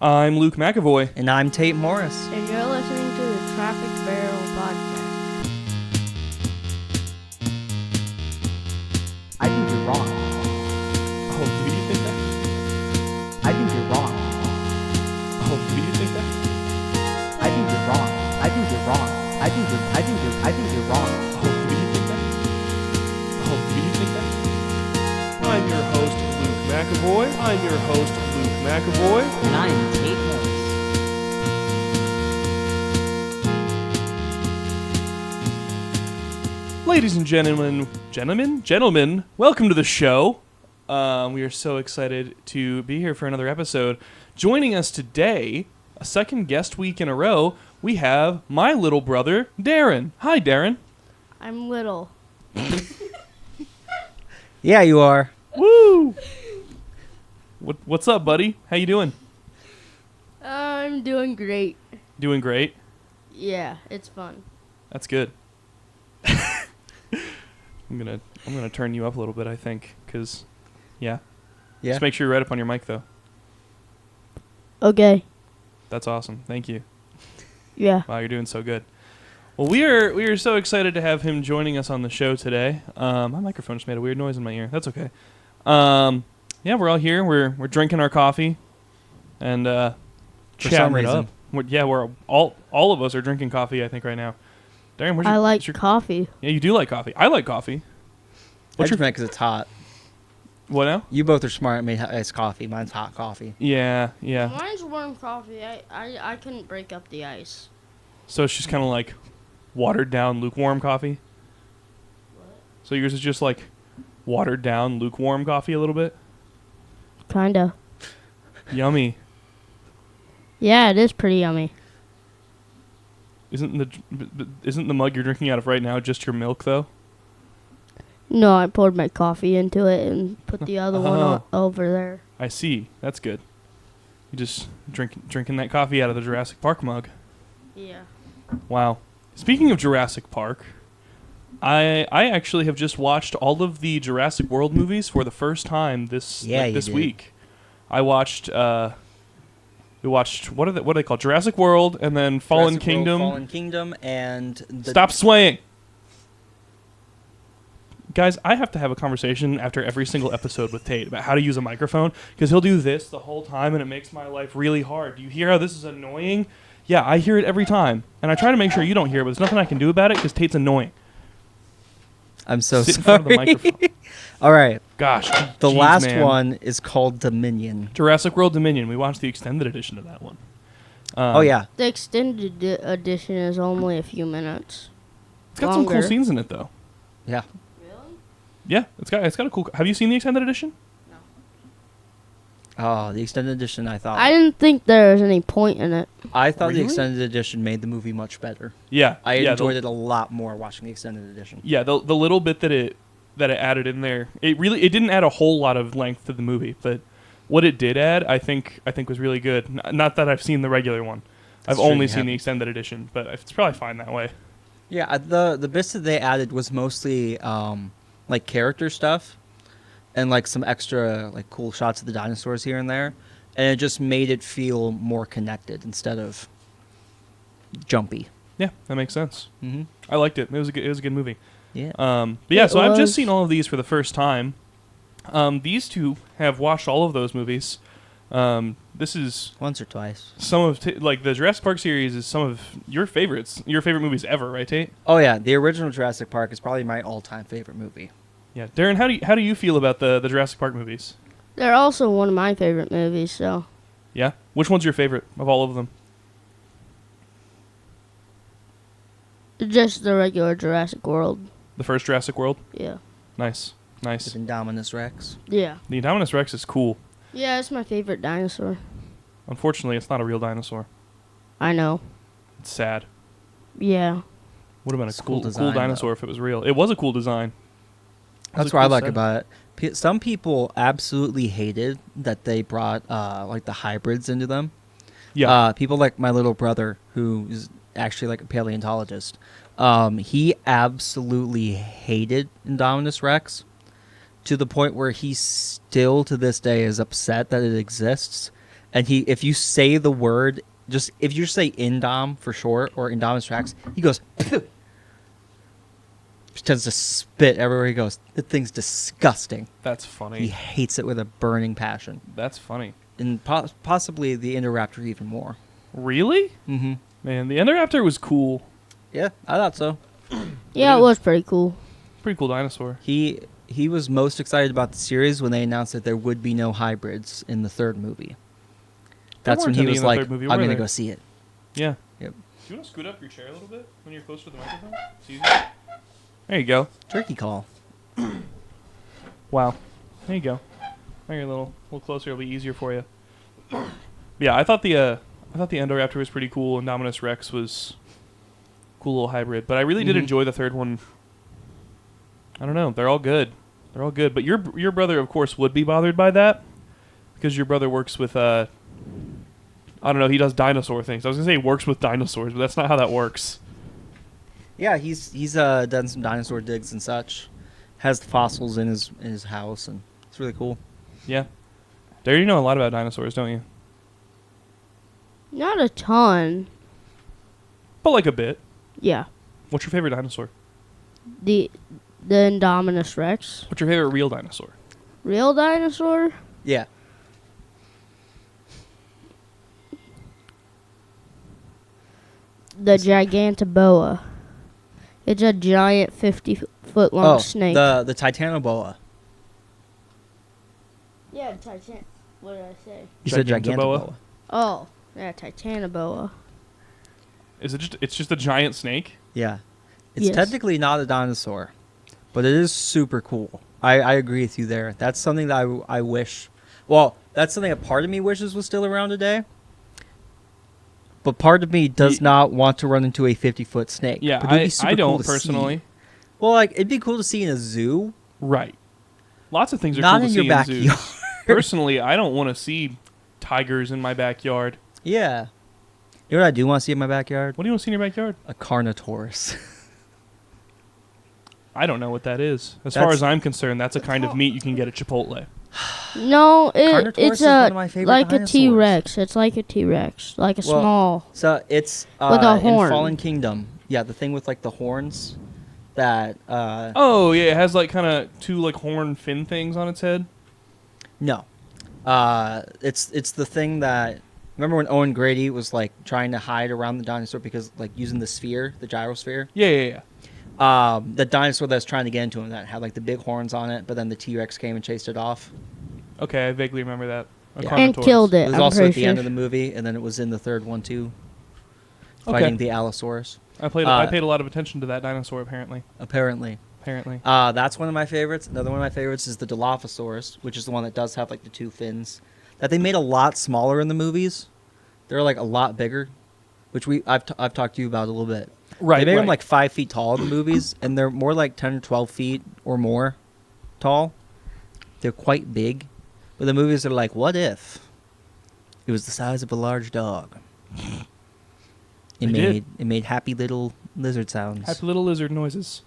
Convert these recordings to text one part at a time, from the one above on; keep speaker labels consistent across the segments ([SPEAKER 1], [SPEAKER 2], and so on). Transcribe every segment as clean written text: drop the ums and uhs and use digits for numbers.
[SPEAKER 1] I'm Luke McAvoy.
[SPEAKER 2] And I'm Tate Morris.
[SPEAKER 3] And you're listening to the Traffic Barrel Podcast.
[SPEAKER 2] I think you're wrong.
[SPEAKER 1] Oh, do you think that?
[SPEAKER 2] I think you're wrong.
[SPEAKER 1] Oh, do you think that?
[SPEAKER 2] I think you're wrong. I think you're wrong. I think you're wrong.
[SPEAKER 1] Oh, do you think that? Oh, do you think that? I'm your host, Luke McAvoy. I'm your host, Luke McAvoy.
[SPEAKER 2] And I'm Tate Morris.
[SPEAKER 1] Ladies and gentlemen, welcome to the show. We are so excited to be here for another episode. Joining us today, a second guest week in a row, we have my little brother, Darren. Hi, Darren.
[SPEAKER 3] I'm little.
[SPEAKER 2] Yeah, you are.
[SPEAKER 1] Woo! What's up, buddy? How you doing?
[SPEAKER 3] I'm doing great.
[SPEAKER 1] Doing great.
[SPEAKER 3] Yeah, it's fun.
[SPEAKER 1] That's good. I'm gonna turn you up a little bit, I think, because, yeah. Just make sure you're right up on your mic, though.
[SPEAKER 3] Okay.
[SPEAKER 1] That's awesome. Thank you.
[SPEAKER 3] Yeah.
[SPEAKER 1] Wow, you're doing so good. Well, we are so excited to have him joining us on the show today. My microphone just made a weird noise in my ear. That's okay. Yeah, we're all here. We're drinking our coffee and chatting it up. We're all of us are drinking coffee, I think, right now. Darren,
[SPEAKER 3] I like coffee.
[SPEAKER 1] Yeah, you do like coffee. I like coffee.
[SPEAKER 2] What's your drink? Because it's hot.
[SPEAKER 1] What now?
[SPEAKER 2] You both are smart. Made iced coffee. Mine's hot coffee.
[SPEAKER 1] Yeah.
[SPEAKER 3] Mine's warm coffee. I couldn't break up the ice.
[SPEAKER 1] So it's just kind of like watered down lukewarm coffee?
[SPEAKER 3] What?
[SPEAKER 1] So yours is just like watered down lukewarm coffee a little bit?
[SPEAKER 3] Kinda.
[SPEAKER 1] Yummy.
[SPEAKER 3] Yeah, it is pretty yummy.
[SPEAKER 1] Isn't the mug you're drinking out of right now just your milk, though?
[SPEAKER 3] No, I poured my coffee into it and put the other one
[SPEAKER 1] Oh.
[SPEAKER 3] over there.
[SPEAKER 1] I see. That's good. You just drinking that coffee out of the Jurassic Park mug.
[SPEAKER 3] Yeah.
[SPEAKER 1] Wow. Speaking of Jurassic Park, I actually have just watched all of the Jurassic World movies for the first time this week. I watched we watched what are they called? Jurassic World and then Fallen Kingdom.
[SPEAKER 2] And
[SPEAKER 1] Stop swaying. Guys, I have to have a conversation after every single episode with Tate about how to use a microphone because he'll do this the whole time and it makes my life really hard. Do you hear how this is annoying? Yeah, I hear it every time. And I try to make sure you don't hear it, but there's nothing I can do about it because Tate's annoying.
[SPEAKER 2] I'm so
[SPEAKER 1] Sit in
[SPEAKER 2] sorry.
[SPEAKER 1] front of the microphone.
[SPEAKER 2] All right.
[SPEAKER 1] Gosh.
[SPEAKER 2] The last
[SPEAKER 1] man.
[SPEAKER 2] one is called Dominion.
[SPEAKER 1] Jurassic World Dominion. We watched the extended edition of that one.
[SPEAKER 2] Oh, yeah.
[SPEAKER 3] The extended edition is only a few minutes.
[SPEAKER 1] It's got some cool scenes in it, though.
[SPEAKER 2] Yeah.
[SPEAKER 3] Really?
[SPEAKER 1] Yeah, it's got a cool... Have you seen the extended edition?
[SPEAKER 2] Oh, the extended edition, I thought.
[SPEAKER 3] I didn't think there was any point in it.
[SPEAKER 2] I thought
[SPEAKER 1] Really?
[SPEAKER 2] the extended edition made the movie much better.
[SPEAKER 1] Yeah.
[SPEAKER 2] I enjoyed it a lot more watching the extended edition.
[SPEAKER 1] Yeah, the little bit that it added in there, it didn't add a whole lot of length to the movie, but what it did add, I think was really good. Not that I've seen the regular one. I've only seen the extended edition, but it's probably fine that way.
[SPEAKER 2] Yeah, the bits that they added was mostly like character stuff and like some extra like cool shots of the dinosaurs here and there, and it just made it feel more connected instead of jumpy.
[SPEAKER 1] Yeah, that makes sense.
[SPEAKER 2] Mm-hmm.
[SPEAKER 1] I liked it. It was a good movie.
[SPEAKER 2] Yeah.
[SPEAKER 1] But yeah, so I've just seen all of these for the first time. These two have watched all of those movies. This is
[SPEAKER 2] Once or twice.
[SPEAKER 1] some of like the Jurassic Park series is some of your favorite movies ever, right, Tate?
[SPEAKER 2] Oh yeah, the original Jurassic Park is probably my all-time favorite movie.
[SPEAKER 1] Yeah, Darren, how do you feel about the Jurassic Park movies?
[SPEAKER 3] They're also one of my favorite movies, so.
[SPEAKER 1] Yeah, which one's your favorite of all of them?
[SPEAKER 3] Just the regular Jurassic World.
[SPEAKER 1] The first Jurassic World.
[SPEAKER 3] Yeah.
[SPEAKER 1] Nice.
[SPEAKER 2] With Indominus Rex.
[SPEAKER 3] Yeah.
[SPEAKER 1] The Indominus Rex is cool.
[SPEAKER 3] Yeah, it's my favorite dinosaur.
[SPEAKER 1] Unfortunately, it's not a real dinosaur.
[SPEAKER 3] I know.
[SPEAKER 1] It's sad.
[SPEAKER 3] Yeah.
[SPEAKER 1] Would have been
[SPEAKER 2] It's
[SPEAKER 1] a
[SPEAKER 2] cool
[SPEAKER 1] cool
[SPEAKER 2] design,
[SPEAKER 1] dinosaur
[SPEAKER 2] though.
[SPEAKER 1] if it was real. It was a cool design.
[SPEAKER 2] That's what I like about it. Some people absolutely hated that they brought like the hybrids into them.
[SPEAKER 1] Yeah.
[SPEAKER 2] People like my little brother, who is actually like a paleontologist. He absolutely hated Indominus Rex to the point where he still to this day is upset that it exists and if you say the word, if you say Indom for short or Indominus Rex, he goes. He tends to spit everywhere he goes. The thing's disgusting.
[SPEAKER 1] That's
[SPEAKER 2] He
[SPEAKER 1] funny.
[SPEAKER 2] hates it with a burning passion,
[SPEAKER 1] That's funny.
[SPEAKER 2] and possibly the Indoraptor even more.
[SPEAKER 1] Really?
[SPEAKER 2] Mm-hmm.
[SPEAKER 1] Man, the Indoraptor was cool.
[SPEAKER 2] Yeah, I thought so.
[SPEAKER 3] Yeah, it was pretty cool.
[SPEAKER 1] Pretty cool dinosaur.
[SPEAKER 2] He was most excited about the series when they announced that there would be no hybrids in the third movie. That's when
[SPEAKER 1] weren't
[SPEAKER 2] he
[SPEAKER 1] any
[SPEAKER 2] was
[SPEAKER 1] in the
[SPEAKER 2] like,
[SPEAKER 1] third movie,
[SPEAKER 2] "I'm
[SPEAKER 1] were
[SPEAKER 2] gonna
[SPEAKER 1] there?
[SPEAKER 2] go see it."
[SPEAKER 1] Yeah.
[SPEAKER 2] Yep.
[SPEAKER 1] Do you want to scoot up your chair a little bit when you're closer to the microphone? It's easier. There you go.
[SPEAKER 2] Turkey call.
[SPEAKER 1] Wow. There you go. Now you're a little closer. It'll be easier for you. Yeah, I thought the Indoraptor was pretty cool, and Indominus Rex was a cool little hybrid. But I really did
[SPEAKER 2] Mhm.
[SPEAKER 1] enjoy the third one. I don't know. They're all good. They're all good. But your brother, of course, would be bothered by that because your brother works with I don't know. He does dinosaur things. I was gonna say he works with dinosaurs, but that's not how that works.
[SPEAKER 2] Yeah, he's done some dinosaur digs and such. Has the fossils in his house, and it's really cool.
[SPEAKER 1] Yeah. Darren, you know a lot about dinosaurs, don't you?
[SPEAKER 3] Not a ton.
[SPEAKER 1] But like a bit.
[SPEAKER 3] Yeah.
[SPEAKER 1] What's your favorite dinosaur?
[SPEAKER 3] The Indominus Rex.
[SPEAKER 1] What's your favorite real dinosaur?
[SPEAKER 3] Real dinosaur?
[SPEAKER 2] Yeah.
[SPEAKER 3] The Gigantoboa. It's a giant 50-foot long snake.
[SPEAKER 2] the Titanoboa.
[SPEAKER 3] Yeah, Titan. What did I say?
[SPEAKER 2] You said
[SPEAKER 1] Gigantoboa?
[SPEAKER 2] Gigantoboa.
[SPEAKER 3] Oh, yeah, Titanoboa.
[SPEAKER 1] Is it it's just a giant snake?
[SPEAKER 2] Yeah. It's
[SPEAKER 3] Yes.
[SPEAKER 2] technically not a dinosaur, but it is super cool. I agree with you there. That's something that I wish. Well, that's something a part of me wishes was still around today. But part of me does not want to run into a 50-foot snake.
[SPEAKER 1] Yeah,
[SPEAKER 2] But it'd be super
[SPEAKER 1] I
[SPEAKER 2] cool
[SPEAKER 1] don't
[SPEAKER 2] to see.
[SPEAKER 1] personally.
[SPEAKER 2] Well, like it'd be cool to see in a zoo,
[SPEAKER 1] Right. Lots of things are
[SPEAKER 2] not
[SPEAKER 1] cool
[SPEAKER 2] in
[SPEAKER 1] to
[SPEAKER 2] your
[SPEAKER 1] see
[SPEAKER 2] backyard.
[SPEAKER 1] in zoos. Personally, I don't want to see tigers in my backyard.
[SPEAKER 2] Yeah. You know what I do want to see in my backyard?
[SPEAKER 1] What do you want to see in your backyard?
[SPEAKER 2] A Carnotaurus.
[SPEAKER 1] I don't know what that is. As far
[SPEAKER 2] That's-
[SPEAKER 1] as I'm concerned, that's a kind of meat you can get at Chipotle.
[SPEAKER 3] No,
[SPEAKER 2] Carnotaurus
[SPEAKER 3] it's
[SPEAKER 2] is one of my favorite
[SPEAKER 3] like a
[SPEAKER 2] dinosaurs.
[SPEAKER 3] T-Rex. It's like a T-Rex, like a
[SPEAKER 2] Well,
[SPEAKER 3] small.
[SPEAKER 2] So it's
[SPEAKER 3] With a
[SPEAKER 2] in
[SPEAKER 3] horn.
[SPEAKER 2] Fallen Kingdom. Yeah, the thing with like the horns that
[SPEAKER 1] Oh, yeah, it has like kind of two like horn fin things on its head.
[SPEAKER 2] no. It's the thing that remember when Owen Grady was like trying to hide around the dinosaur because like using the sphere, the gyrosphere?
[SPEAKER 1] Yeah.
[SPEAKER 2] The dinosaur that was trying to get into him that had like the big horns on it, but then the T-Rex came and chased it off.
[SPEAKER 1] Okay, I vaguely remember that. A
[SPEAKER 2] Yeah.
[SPEAKER 3] And
[SPEAKER 1] Carnotaurus.
[SPEAKER 3] killed
[SPEAKER 2] It
[SPEAKER 3] it.
[SPEAKER 2] was
[SPEAKER 3] I'm
[SPEAKER 2] also
[SPEAKER 3] pretty
[SPEAKER 2] at the
[SPEAKER 3] sure.
[SPEAKER 2] end of the movie, and then it was in the third one too.
[SPEAKER 1] Okay.
[SPEAKER 2] Fighting the Allosaurus.
[SPEAKER 1] I paid a lot of attention to that dinosaur apparently.
[SPEAKER 2] Apparently. That's one of my favorites. Another one of my favorites is the Dilophosaurus, which is the one that does have like the two fins. That they made a lot smaller in the movies. They're like a lot bigger, which I've talked to you about a little bit.
[SPEAKER 1] Right.
[SPEAKER 2] They made them like 5 feet tall in the movies, and they're more like 10 or 12 feet or more tall. They're quite big, but the movies are like, what if it was the size of a large dog? It made happy little lizard sounds.
[SPEAKER 1] Happy little lizard noises.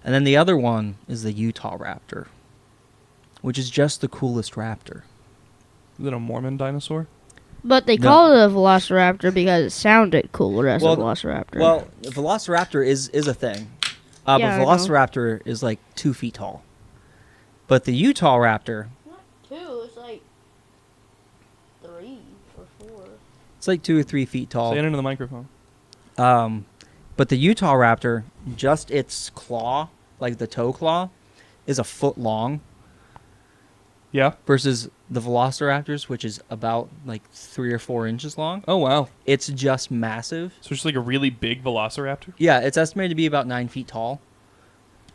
[SPEAKER 2] And then the other one is the Utah raptor, which is just the coolest raptor.
[SPEAKER 1] Is it a Mormon dinosaur?
[SPEAKER 3] But they
[SPEAKER 2] No.
[SPEAKER 3] call it a Velociraptor because it sounded cooler as a Velociraptor.
[SPEAKER 2] Well, the Velociraptor is a thing.
[SPEAKER 3] Yeah, I
[SPEAKER 2] but
[SPEAKER 3] know.
[SPEAKER 2] Velociraptor is like 2 feet tall. But the Utah raptor,
[SPEAKER 3] Not 2, it's like 3 or 4.
[SPEAKER 2] it's like 2 or 3 feet tall.
[SPEAKER 1] Say it into the microphone.
[SPEAKER 2] But the Utah raptor, just its claw, like the toe claw, is a foot long
[SPEAKER 1] Yeah.
[SPEAKER 2] versus the Velociraptors, which is about like 3 or 4 inches long.
[SPEAKER 1] Oh wow.
[SPEAKER 2] It's just massive.
[SPEAKER 1] So it's like a really big velociraptor.
[SPEAKER 2] Yeah, it's estimated to be about 9 feet tall.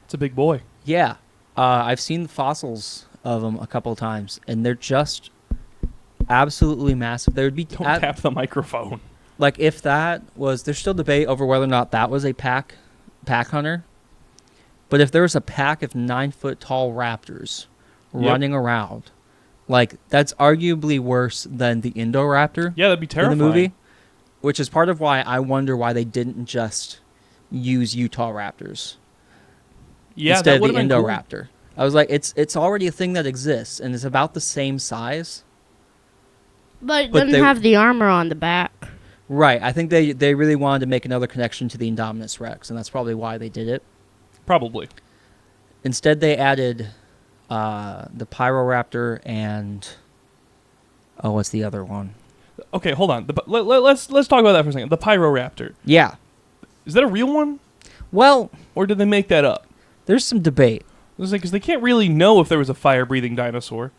[SPEAKER 1] It's a big boy.
[SPEAKER 2] Yeah. I've seen fossils of them a couple of times, and they're just absolutely massive. There would be
[SPEAKER 1] Don't tap the microphone.
[SPEAKER 2] like if that was there's still debate over whether or not that was a pack hunter. But if there was a pack of 9 foot tall raptors
[SPEAKER 1] Yep.
[SPEAKER 2] running around, like that's arguably worse than the Indoraptor
[SPEAKER 1] Yeah, that'd be
[SPEAKER 2] in
[SPEAKER 1] terrifying.
[SPEAKER 2] the movie, which is part of why I wonder why they didn't just use Utah raptors
[SPEAKER 1] Yeah,
[SPEAKER 2] instead
[SPEAKER 1] that
[SPEAKER 2] of
[SPEAKER 1] would
[SPEAKER 2] the
[SPEAKER 1] have been cool.
[SPEAKER 2] Indoraptor. I was like, it's already a thing that exists and it's about the same size.
[SPEAKER 3] But it
[SPEAKER 2] But
[SPEAKER 3] doesn't
[SPEAKER 2] they-
[SPEAKER 3] have the armor on the back.
[SPEAKER 2] Right. I think they really wanted to make another connection to the Indominus Rex, and that's probably why they did it.
[SPEAKER 1] Probably.
[SPEAKER 2] Instead, they added the Pyroraptor and what's the other one?
[SPEAKER 1] Okay, hold on. Let's talk about that for a second. The Pyroraptor.
[SPEAKER 2] Yeah.
[SPEAKER 1] Is that a real one,
[SPEAKER 2] Well,
[SPEAKER 1] or did they make that up?
[SPEAKER 2] there's some debate.
[SPEAKER 1] Because they can't really know if there was a fire-breathing dinosaur.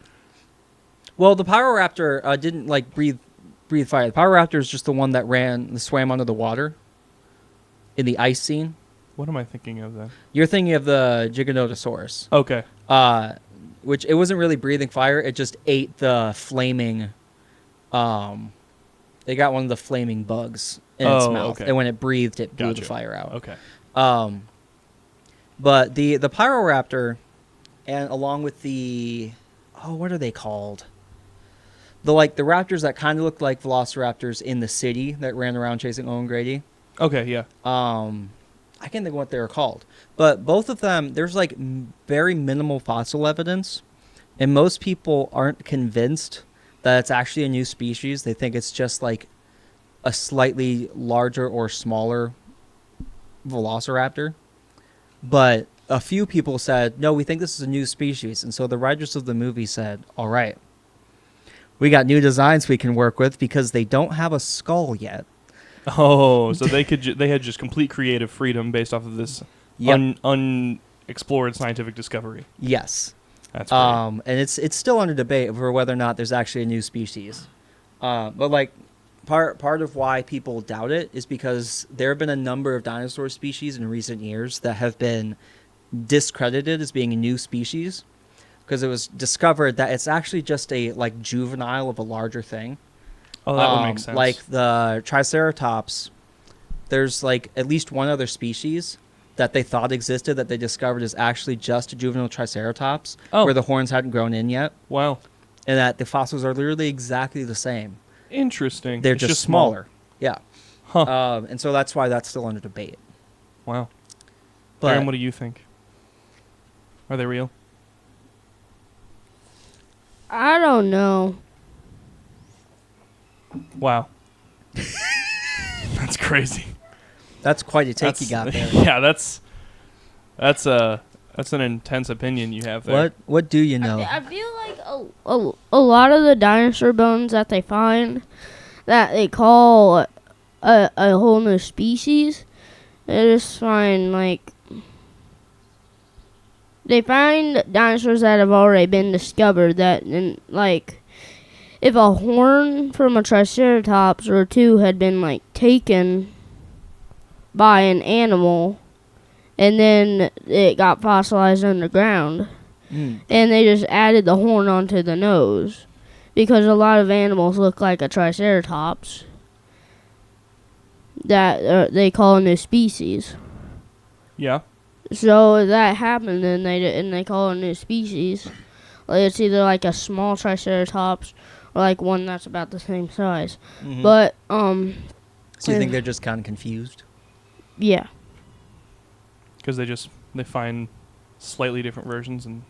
[SPEAKER 2] Well, the Pyroraptor didn't breathe fire. The Pyroraptor is just the one that swam under the water in the ice scene.
[SPEAKER 1] What am I thinking of then?
[SPEAKER 2] You're thinking of the Giganotosaurus,
[SPEAKER 1] Okay.
[SPEAKER 2] which it wasn't really breathing fire. It just ate the flaming. They got one of the flaming bugs in its mouth,
[SPEAKER 1] okay.
[SPEAKER 2] and when it breathed, it blew the
[SPEAKER 1] Gotcha.
[SPEAKER 2] fire out.
[SPEAKER 1] Okay.
[SPEAKER 2] But the Pyroraptor, and along with what are they called? The raptors that kind of looked like velociraptors in the city that ran around chasing Owen Grady.
[SPEAKER 1] Okay, yeah.
[SPEAKER 2] I can't think of what they were called, but both of them, there's very minimal fossil evidence, and most people aren't convinced that it's actually a new species. They think it's just a slightly larger or smaller velociraptor. But a few people said, no, we think this is a new species. And so the writers of the movie said, all right, we got new designs we can work with because they don't have a skull yet.
[SPEAKER 1] Oh, so they had just complete creative freedom based off of this
[SPEAKER 2] Yep.
[SPEAKER 1] unexplored scientific discovery.
[SPEAKER 2] Yes.
[SPEAKER 1] That's great.
[SPEAKER 2] And it's still under debate over whether or not there's actually a new species. But part of why people doubt it is because there have been a number of dinosaur species in recent years that have been discredited as being a new species because it was discovered that it's actually just a juvenile of a larger thing.
[SPEAKER 1] Oh, that would make sense.
[SPEAKER 2] Like the Triceratops, there's at least one other species that they thought existed that they discovered is actually just a juvenile Triceratops where the horns hadn't grown in yet.
[SPEAKER 1] Wow.
[SPEAKER 2] And that the fossils are literally exactly the same.
[SPEAKER 1] Interesting.
[SPEAKER 2] They're
[SPEAKER 1] It's
[SPEAKER 2] just smaller. Yeah.
[SPEAKER 1] Huh.
[SPEAKER 2] And so that's why that's still under debate.
[SPEAKER 1] Wow.
[SPEAKER 2] But
[SPEAKER 1] Darren, what do you think? Are they real?
[SPEAKER 3] I don't know.
[SPEAKER 1] Wow. That's crazy.
[SPEAKER 2] that's quite a take you got there.
[SPEAKER 1] Yeah, that's an intense opinion you have there.
[SPEAKER 2] What do you know?
[SPEAKER 3] I feel like a lot of the dinosaur bones that they find that they call a whole new species, they just find they find dinosaurs that have already been discovered that if a horn from a Triceratops or two had been taken by an animal and then it got fossilized underground and they just added the horn onto the nose because a lot of animals look like a Triceratops that they call a new species.
[SPEAKER 1] Yeah.
[SPEAKER 3] So if that happened and they call it a new species, it's either a small Triceratops or one that's about the same size.
[SPEAKER 2] Mhm.
[SPEAKER 3] But
[SPEAKER 2] So you think they're just kind of confused?
[SPEAKER 3] yeah.
[SPEAKER 1] Because they find slightly different versions and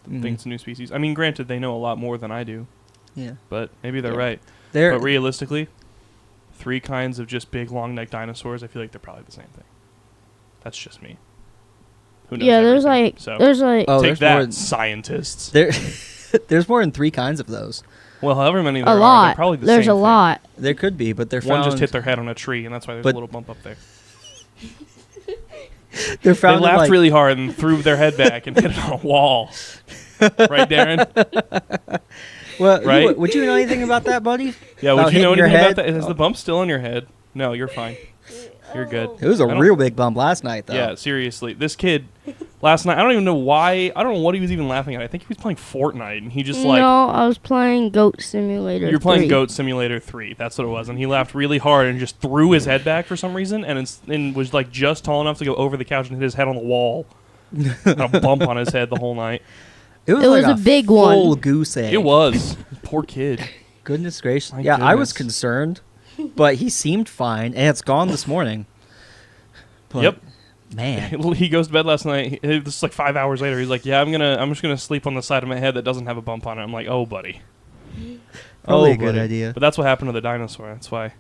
[SPEAKER 2] Mhm.
[SPEAKER 1] think it's a new species. I mean, granted, they know a lot more than I do,
[SPEAKER 2] Yeah.
[SPEAKER 1] but maybe they're
[SPEAKER 3] Yeah.
[SPEAKER 1] right.
[SPEAKER 2] They're
[SPEAKER 1] But realistically, 3 kinds of just big, long-necked dinosaurs, I feel like they're probably the same thing. That's just me. Who knows
[SPEAKER 3] Yeah, there's
[SPEAKER 1] everything, so
[SPEAKER 3] there's
[SPEAKER 2] Oh,
[SPEAKER 1] take
[SPEAKER 2] there's
[SPEAKER 1] that,
[SPEAKER 2] more than-
[SPEAKER 1] scientists.
[SPEAKER 2] there. There's more than 3 kinds of those.
[SPEAKER 1] Well, however many there
[SPEAKER 3] a
[SPEAKER 1] are, they're
[SPEAKER 3] lot.
[SPEAKER 1] probably the
[SPEAKER 3] There's
[SPEAKER 1] same
[SPEAKER 3] a
[SPEAKER 1] thing.
[SPEAKER 3] lot.
[SPEAKER 2] There could be, but they're
[SPEAKER 1] One
[SPEAKER 2] found.
[SPEAKER 1] just hit their head on a tree, and that's why there's
[SPEAKER 2] But-
[SPEAKER 1] a little bump up there.
[SPEAKER 2] They're
[SPEAKER 1] They
[SPEAKER 2] found in,
[SPEAKER 1] laughed really hard and threw their head back and hit it on a wall. Right, Darren?
[SPEAKER 2] Well,
[SPEAKER 1] right?
[SPEAKER 2] would you know anything about that, buddy?
[SPEAKER 1] Yeah,
[SPEAKER 2] About
[SPEAKER 1] would you know
[SPEAKER 2] hitting your
[SPEAKER 1] anything
[SPEAKER 2] head?
[SPEAKER 1] about that? Is the bump still on your head? No, you're fine. You're good.
[SPEAKER 2] It was a
[SPEAKER 1] I don't-
[SPEAKER 2] real big bump last night, though.
[SPEAKER 1] Yeah, seriously. This kid, last night, I don't even know why. I don't know what he was even laughing at. I think he was playing Fortnite, and he just
[SPEAKER 3] No, I was playing Goat Simulator.
[SPEAKER 1] You're playing
[SPEAKER 3] 3.
[SPEAKER 1] Goat Simulator 3. That's what it was. And he laughed really hard and just threw his head back for some reason and was just tall enough to go over the couch and hit his head on the wall. Got a bump on his head the whole night.
[SPEAKER 2] It was,
[SPEAKER 3] It
[SPEAKER 2] like
[SPEAKER 3] was a big one.
[SPEAKER 2] full goose egg.
[SPEAKER 1] It was. Poor kid.
[SPEAKER 2] Goodness gracious.
[SPEAKER 1] My
[SPEAKER 2] Yeah, I was
[SPEAKER 1] goodness.
[SPEAKER 2] concerned, but he seemed fine, and it's gone this morning. But,
[SPEAKER 1] Yep.
[SPEAKER 2] Man.
[SPEAKER 1] He goes to bed last night. This is 5 hours later. He's like, "Yeah, I'm just gonna sleep on the side of my head that doesn't have a bump on it." I'm like, "Oh, buddy."
[SPEAKER 2] Probably
[SPEAKER 1] Oh,
[SPEAKER 2] a good
[SPEAKER 1] buddy.
[SPEAKER 2] idea.
[SPEAKER 1] But that's what happened to the dinosaur. That's why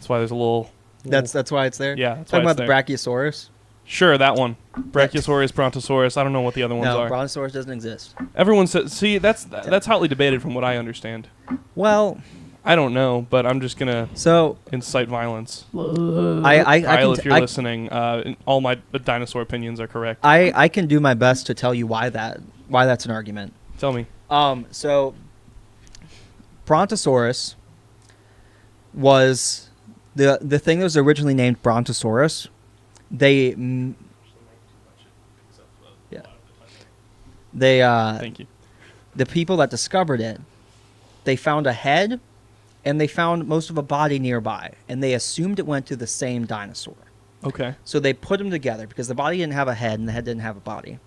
[SPEAKER 1] there's a little.
[SPEAKER 2] That's why it's there.
[SPEAKER 1] Yeah, that's why
[SPEAKER 2] Talking
[SPEAKER 1] it's
[SPEAKER 2] about
[SPEAKER 1] there.
[SPEAKER 2] the Brachiosaurus.
[SPEAKER 1] Sure, that one. Brachiosaurus, Brontosaurus. I don't know what the other ones
[SPEAKER 2] No,
[SPEAKER 1] are.
[SPEAKER 2] Brontosaurus doesn't exist.
[SPEAKER 1] Everyone says. See, that's hotly debated from what I understand.
[SPEAKER 2] Well,
[SPEAKER 1] I don't know, but I'm just gonna
[SPEAKER 2] so
[SPEAKER 1] incite violence.
[SPEAKER 2] I
[SPEAKER 1] Kyle,
[SPEAKER 2] can
[SPEAKER 1] if you're listening, all my dinosaur opinions are correct.
[SPEAKER 2] I can do my best to tell you why that's an argument.
[SPEAKER 1] Tell me.
[SPEAKER 2] So Brontosaurus was the thing that was originally named Brontosaurus. They
[SPEAKER 1] Thank you.
[SPEAKER 2] the people that discovered it, they found a head and they found most of a body nearby, and they assumed it went to the same dinosaur.
[SPEAKER 1] Okay.
[SPEAKER 2] So they put them together because the body didn't have a head and the head didn't have a body.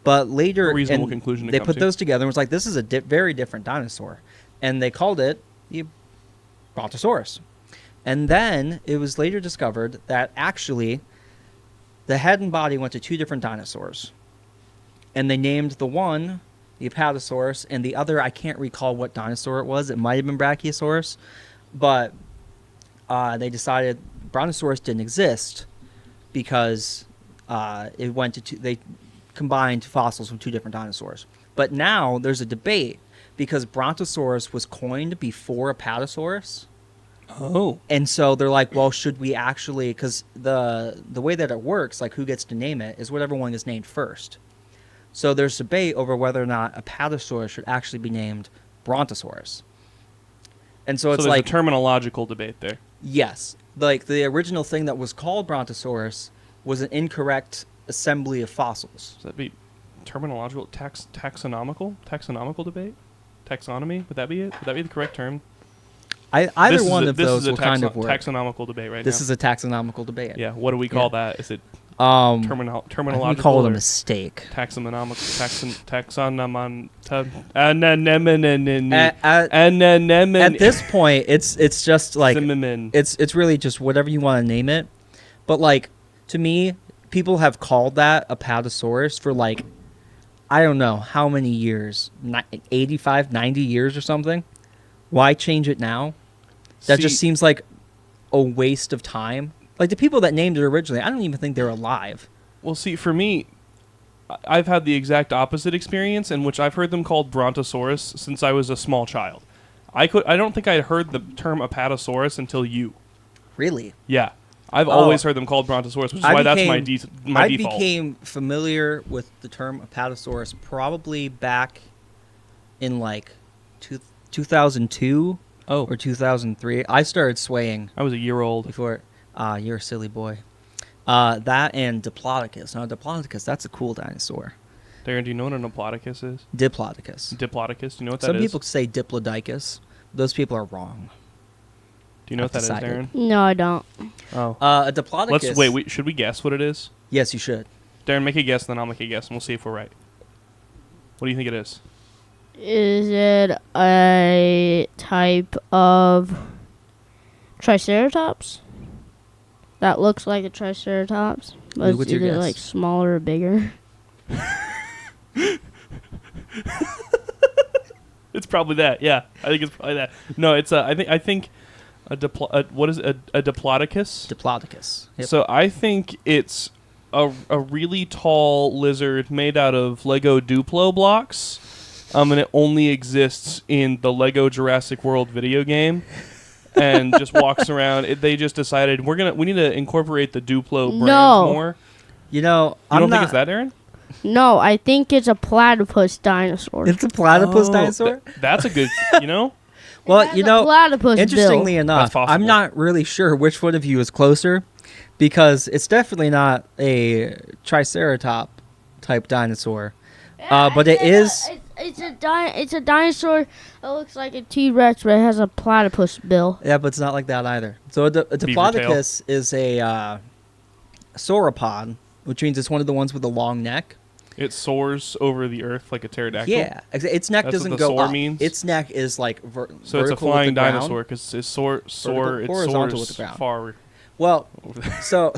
[SPEAKER 2] But later,
[SPEAKER 1] A reasonable
[SPEAKER 2] and
[SPEAKER 1] conclusion to
[SPEAKER 2] they
[SPEAKER 1] come
[SPEAKER 2] put
[SPEAKER 1] to.
[SPEAKER 2] those together and was like, this is a very different dinosaur. And they called it the Brontosaurus. And then it was later discovered that actually the head and body went to two different dinosaurs. And they named the one the Apatosaurus, and the other, I can't recall what dinosaur it was. It might have been Brachiosaurus. But they decided Brontosaurus didn't exist because it went to they combined fossils from two different dinosaurs. But now there's a debate because Brontosaurus was coined before Apatosaurus.
[SPEAKER 1] Oh.
[SPEAKER 2] And so they're like, well, should we actually, because the way that it works, like who gets to name it, is whatever one is named first. So there's debate over whether or not Apatosaurus should actually be named Brontosaurus. And so it's
[SPEAKER 1] there's
[SPEAKER 2] like
[SPEAKER 1] a terminological debate there.
[SPEAKER 2] yes, like the original thing that was called Brontosaurus was an incorrect assembly of fossils.
[SPEAKER 1] Does that be terminological taxonomical debate? Taxonomy? Would that be it? Would that be the correct term?
[SPEAKER 2] Either one of those will kind of work.
[SPEAKER 1] Taxonomical debate right
[SPEAKER 2] This
[SPEAKER 1] now.
[SPEAKER 2] is a taxonomical debate.
[SPEAKER 1] Yeah. What do we call that? Is it terminological?
[SPEAKER 2] We call it a
[SPEAKER 1] or
[SPEAKER 2] mistake.
[SPEAKER 1] taxonomical?
[SPEAKER 2] At this point, it's just like
[SPEAKER 1] Zimmerman.
[SPEAKER 2] it's really just whatever you want to name it. But like to me, people have called that Apatosaurus for like I don't know how many years, 85, 90 years or something. Why change it now? That just seems like a waste of time. Like the people that named it originally, I don't even think they're alive.
[SPEAKER 1] Well, see, for me, I've had the exact opposite experience in which I've heard them called Brontosaurus since I was a small child. I don't think I'd heard the term Apatosaurus until you.
[SPEAKER 2] Really?
[SPEAKER 1] Yeah. I've always heard them called Brontosaurus, which is why that's my default.
[SPEAKER 2] I became familiar with the term Apatosaurus probably back in like 2002 or 2003. I started swaying.
[SPEAKER 1] I was a year old.
[SPEAKER 2] Before. You're a silly boy. That and Diplodocus. Now, Diplodocus, that's a cool dinosaur.
[SPEAKER 1] Darren, do you know what a Diplodocus is?
[SPEAKER 2] Diplodocus.
[SPEAKER 1] Diplodocus, do you know what that
[SPEAKER 2] Some
[SPEAKER 1] is?
[SPEAKER 2] people say Diplodocus. Those people are wrong.
[SPEAKER 1] Do you know what that is, Darren?
[SPEAKER 3] No, I don't.
[SPEAKER 1] Oh.
[SPEAKER 2] A Diplodocus.
[SPEAKER 1] Wait, should we guess what it is?
[SPEAKER 2] Yes, you should.
[SPEAKER 1] Darren, make a guess, then I'll make a guess, and we'll see if we're right. What do you think it is?
[SPEAKER 3] Is it a type of Triceratops? That looks like a Triceratops, but
[SPEAKER 2] What's
[SPEAKER 3] is
[SPEAKER 2] your
[SPEAKER 3] it
[SPEAKER 2] guess?
[SPEAKER 3] like smaller or bigger?
[SPEAKER 1] It's probably that. Yeah, I think it's probably that. No, it's I think what is it? A Diplodocus?
[SPEAKER 2] Diplodocus. Yep.
[SPEAKER 1] So I think it's a really tall lizard made out of Lego Duplo blocks, and it only exists in the Lego Jurassic World video game, and just walks around. They just decided we need to incorporate the Duplo brand more.
[SPEAKER 2] You know,
[SPEAKER 1] You don't think it's that, Darren?
[SPEAKER 3] No, I think it's a platypus dinosaur.
[SPEAKER 2] It's a platypus dinosaur?
[SPEAKER 1] That's a good, you know?
[SPEAKER 2] Well, you know,
[SPEAKER 3] platypus
[SPEAKER 2] interestingly
[SPEAKER 3] bill.
[SPEAKER 2] enough,
[SPEAKER 1] possible.
[SPEAKER 2] I'm not really sure which one of you is closer because it's definitely not a Triceratop type dinosaur. But it is.
[SPEAKER 3] It's a dinosaur that looks like a T-Rex, but it has a platypus bill.
[SPEAKER 2] Yeah, but it's not like that either. So a Diplodocus is a sauropod, which means it's one of the ones with a long neck.
[SPEAKER 1] It soars over the earth like a pterodactyl.
[SPEAKER 2] Yeah, its neck
[SPEAKER 1] That's
[SPEAKER 2] doesn't
[SPEAKER 1] what the
[SPEAKER 2] go
[SPEAKER 1] soar
[SPEAKER 2] up.
[SPEAKER 1] means?
[SPEAKER 2] Its neck is like
[SPEAKER 1] So it's a flying dinosaur because it
[SPEAKER 2] horizontal with the
[SPEAKER 1] soars
[SPEAKER 2] ground.
[SPEAKER 1] far.
[SPEAKER 2] Well, so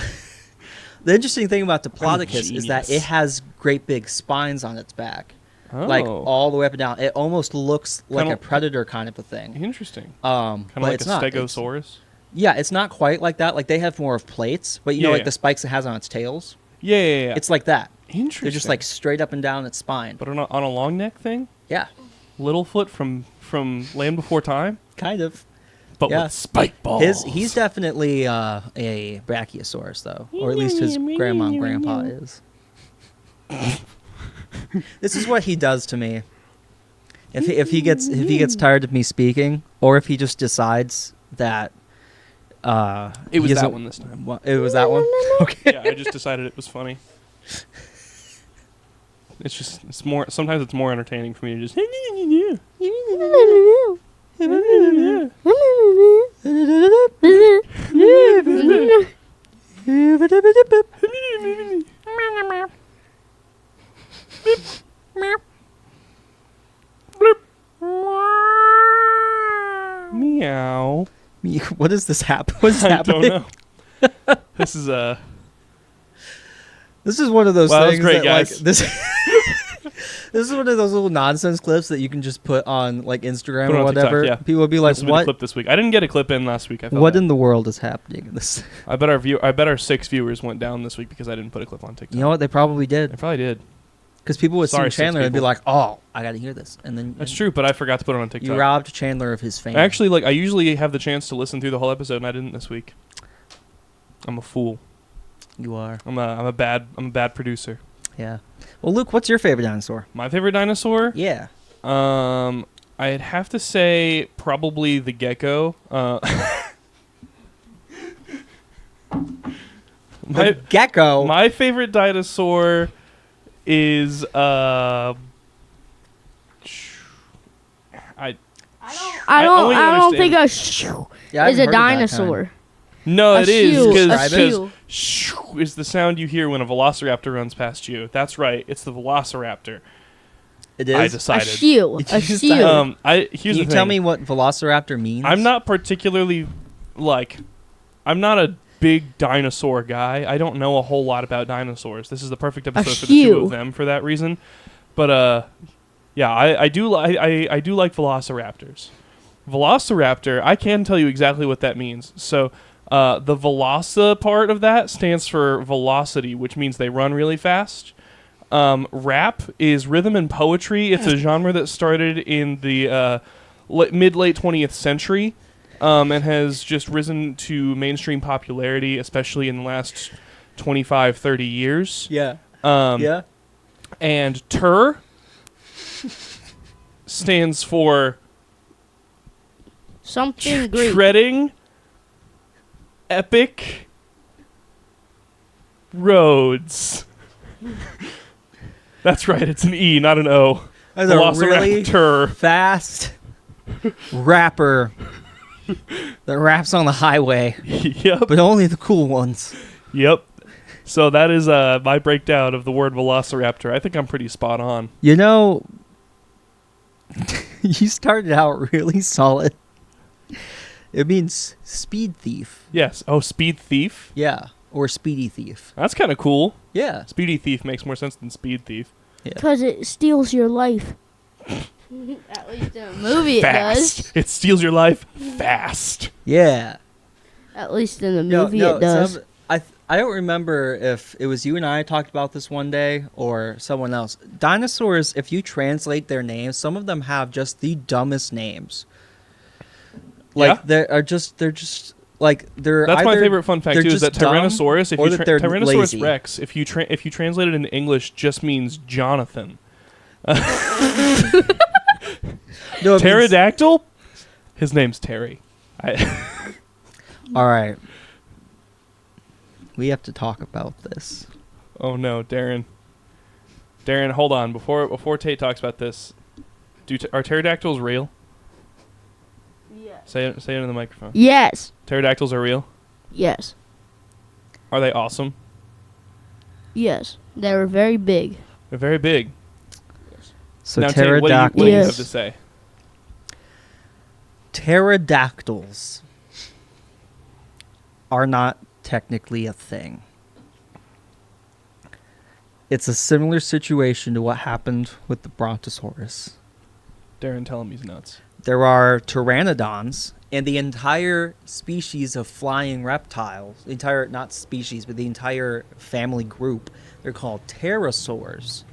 [SPEAKER 2] the interesting thing about Diplodocus is that
[SPEAKER 1] genius.
[SPEAKER 2] it has great big spines on its back. like
[SPEAKER 1] Oh.
[SPEAKER 2] all the way up and down. It almost looks like
[SPEAKER 1] Kinda-
[SPEAKER 2] a predator kind of a thing.
[SPEAKER 1] Interesting.
[SPEAKER 2] But
[SPEAKER 1] Kind of like
[SPEAKER 2] it's
[SPEAKER 1] a
[SPEAKER 2] not. It's-
[SPEAKER 1] stegosaurus.
[SPEAKER 2] yeah, it's not quite like that. Like they have more of plates, but you know,
[SPEAKER 1] Yeah,
[SPEAKER 2] like
[SPEAKER 1] yeah.
[SPEAKER 2] the spikes it has on its tails.
[SPEAKER 1] Yeah.
[SPEAKER 2] It's like that.
[SPEAKER 1] Interesting.
[SPEAKER 2] They're just like straight up and down its spine.
[SPEAKER 1] but on a long neck thing.
[SPEAKER 2] Yeah,
[SPEAKER 1] Littlefoot from Land Before Time,
[SPEAKER 2] kind of.
[SPEAKER 1] but
[SPEAKER 2] Yeah.
[SPEAKER 1] with spike balls.
[SPEAKER 2] He's definitely a brachiosaurus though, or at least his grandma and grandpa is. This is what he does to me. If he gets tired of me speaking, or if he just decides that
[SPEAKER 1] It was
[SPEAKER 2] he
[SPEAKER 1] that
[SPEAKER 2] doesn't-
[SPEAKER 1] one this time.
[SPEAKER 2] It was that one. Okay.
[SPEAKER 1] Yeah, I just decided it was funny. It's more. Sometimes it's more entertaining for me to just. Meow.
[SPEAKER 2] What is this happen? What's
[SPEAKER 1] I
[SPEAKER 2] happening?
[SPEAKER 1] don't know. This is
[SPEAKER 2] This is one of those
[SPEAKER 1] Wow, that was
[SPEAKER 2] things
[SPEAKER 1] great,
[SPEAKER 2] that
[SPEAKER 1] guys.
[SPEAKER 2] like this. This is one of those little nonsense clips that you can just put on like Instagram
[SPEAKER 1] Put it
[SPEAKER 2] or
[SPEAKER 1] on TikTok,
[SPEAKER 2] whatever.
[SPEAKER 1] yeah.
[SPEAKER 2] People will be like,
[SPEAKER 1] this will be the
[SPEAKER 2] "What?
[SPEAKER 1] clip this week. I didn't get a clip in last week. I felt
[SPEAKER 2] What
[SPEAKER 1] bad.
[SPEAKER 2] in the world is happening?" in This.
[SPEAKER 1] I bet our 6 viewers went down this week because I didn't put a clip on TikTok.
[SPEAKER 2] You know what? They probably
[SPEAKER 1] I
[SPEAKER 2] did
[SPEAKER 1] probably did.
[SPEAKER 2] because people would
[SPEAKER 1] Sorry,
[SPEAKER 2] see
[SPEAKER 1] 6
[SPEAKER 2] Chandler and be
[SPEAKER 1] people.
[SPEAKER 2] like, "Oh, I got to hear this," and then
[SPEAKER 1] That's true, but I forgot to put it on TikTok.
[SPEAKER 2] you robbed Chandler of his fame.
[SPEAKER 1] Actually, like I usually have the chance to listen through the whole episode, and I didn't this week. I'm a fool.
[SPEAKER 2] you are.
[SPEAKER 1] I'm a bad producer.
[SPEAKER 2] Yeah. Well, Luke, what's your favorite dinosaur?
[SPEAKER 1] My favorite dinosaur?
[SPEAKER 2] Yeah.
[SPEAKER 1] I'd have to say probably the gecko.
[SPEAKER 2] The gecko.
[SPEAKER 1] My favorite dinosaur is
[SPEAKER 3] I
[SPEAKER 1] I only
[SPEAKER 3] don't think
[SPEAKER 1] understand-
[SPEAKER 3] a
[SPEAKER 2] Yeah, I
[SPEAKER 3] is a
[SPEAKER 2] haven't heard of that
[SPEAKER 3] dinosaur.
[SPEAKER 1] no,
[SPEAKER 3] A
[SPEAKER 1] it is
[SPEAKER 3] shoe,
[SPEAKER 2] a
[SPEAKER 1] because
[SPEAKER 3] shoe.
[SPEAKER 1] shoo is the sound you hear when a velociraptor runs past you. That's right, it's the velociraptor.
[SPEAKER 2] It is.
[SPEAKER 1] I
[SPEAKER 3] A
[SPEAKER 1] decided.
[SPEAKER 3] shoe.
[SPEAKER 2] Did
[SPEAKER 3] A
[SPEAKER 2] you just
[SPEAKER 3] shoe.
[SPEAKER 2] say-
[SPEAKER 1] Here's
[SPEAKER 2] Can you
[SPEAKER 1] the
[SPEAKER 2] tell
[SPEAKER 1] thing.
[SPEAKER 2] me what Velociraptor means?
[SPEAKER 1] I'm not particularly I'm not a big dinosaur guy. I don't know a whole lot about dinosaurs. This is the perfect episode for the two
[SPEAKER 3] shoe.
[SPEAKER 1] of them for that reason. But yeah, I do like velociraptors. Velociraptor, I can tell you exactly what that means. So the veloci part of that stands for velocity, which means they run really fast. Rap is rhythm and poetry. It's a genre that started in the mid-late 20th century and has just risen to mainstream popularity, especially in the last 25, 30 years.
[SPEAKER 2] Yeah.
[SPEAKER 1] Yeah. And TER stands for
[SPEAKER 3] Something Greek.
[SPEAKER 1] treading epic roads. That's right, it's an E, not an O.
[SPEAKER 2] That's a really
[SPEAKER 1] Velociraptor.
[SPEAKER 2] fast rapper that raps on the highway,
[SPEAKER 1] Yep.
[SPEAKER 2] but only the cool ones.
[SPEAKER 1] Yep. So that is my breakdown of the word velociraptor. I think I'm pretty spot on.
[SPEAKER 2] You know, you started out really solid. It means speed thief.
[SPEAKER 1] Yes. Oh, speed thief.
[SPEAKER 2] Yeah. Or speedy thief.
[SPEAKER 1] That's kind of cool.
[SPEAKER 2] Yeah.
[SPEAKER 1] Speedy thief makes more sense than speed thief.
[SPEAKER 3] Because it steals your life. At least in a movie it
[SPEAKER 1] Fast.
[SPEAKER 3] does.
[SPEAKER 1] It steals your life fast.
[SPEAKER 2] Yeah.
[SPEAKER 3] At least in the movie it does.
[SPEAKER 2] I don't remember if it was you and I talked about this one day or someone else. Dinosaurs, if you translate their names, some of them have just the dumbest names. Like
[SPEAKER 1] Yeah.
[SPEAKER 2] they're just like they're.
[SPEAKER 1] That's my
[SPEAKER 2] either-
[SPEAKER 1] favorite fun fact
[SPEAKER 2] they're
[SPEAKER 1] too. Is that
[SPEAKER 2] just dumb
[SPEAKER 1] Tyrannosaurus? If
[SPEAKER 2] or
[SPEAKER 1] you
[SPEAKER 2] that they're
[SPEAKER 1] Tyrannosaurus
[SPEAKER 2] lazy.
[SPEAKER 1] Rex, if you translate it into English, just means Jonathan.
[SPEAKER 2] No, it means-
[SPEAKER 1] Pterodactyl. His name's Terry.
[SPEAKER 2] All right. We have to talk about this.
[SPEAKER 1] Oh no, Darren. Darren, hold on. Before Tate talks about this, are pterodactyls real?
[SPEAKER 3] Yes.
[SPEAKER 1] Say it in the microphone.
[SPEAKER 3] Yes.
[SPEAKER 1] Pterodactyls are real.
[SPEAKER 3] Yes.
[SPEAKER 1] Are they awesome?
[SPEAKER 3] Yes. They were very big.
[SPEAKER 1] They're very big.
[SPEAKER 2] So
[SPEAKER 1] Now, Tate, what do you
[SPEAKER 2] pterodactyls.
[SPEAKER 3] Yes.
[SPEAKER 1] have to say?
[SPEAKER 2] Pterodactyls are not technically a thing. It's a similar situation to what happened with the Brontosaurus.
[SPEAKER 1] Darren, tell him he's nuts.
[SPEAKER 2] There are pteranodons, and the entire species of flying reptiles, not species, but the entire family group, they're called pterosaurs.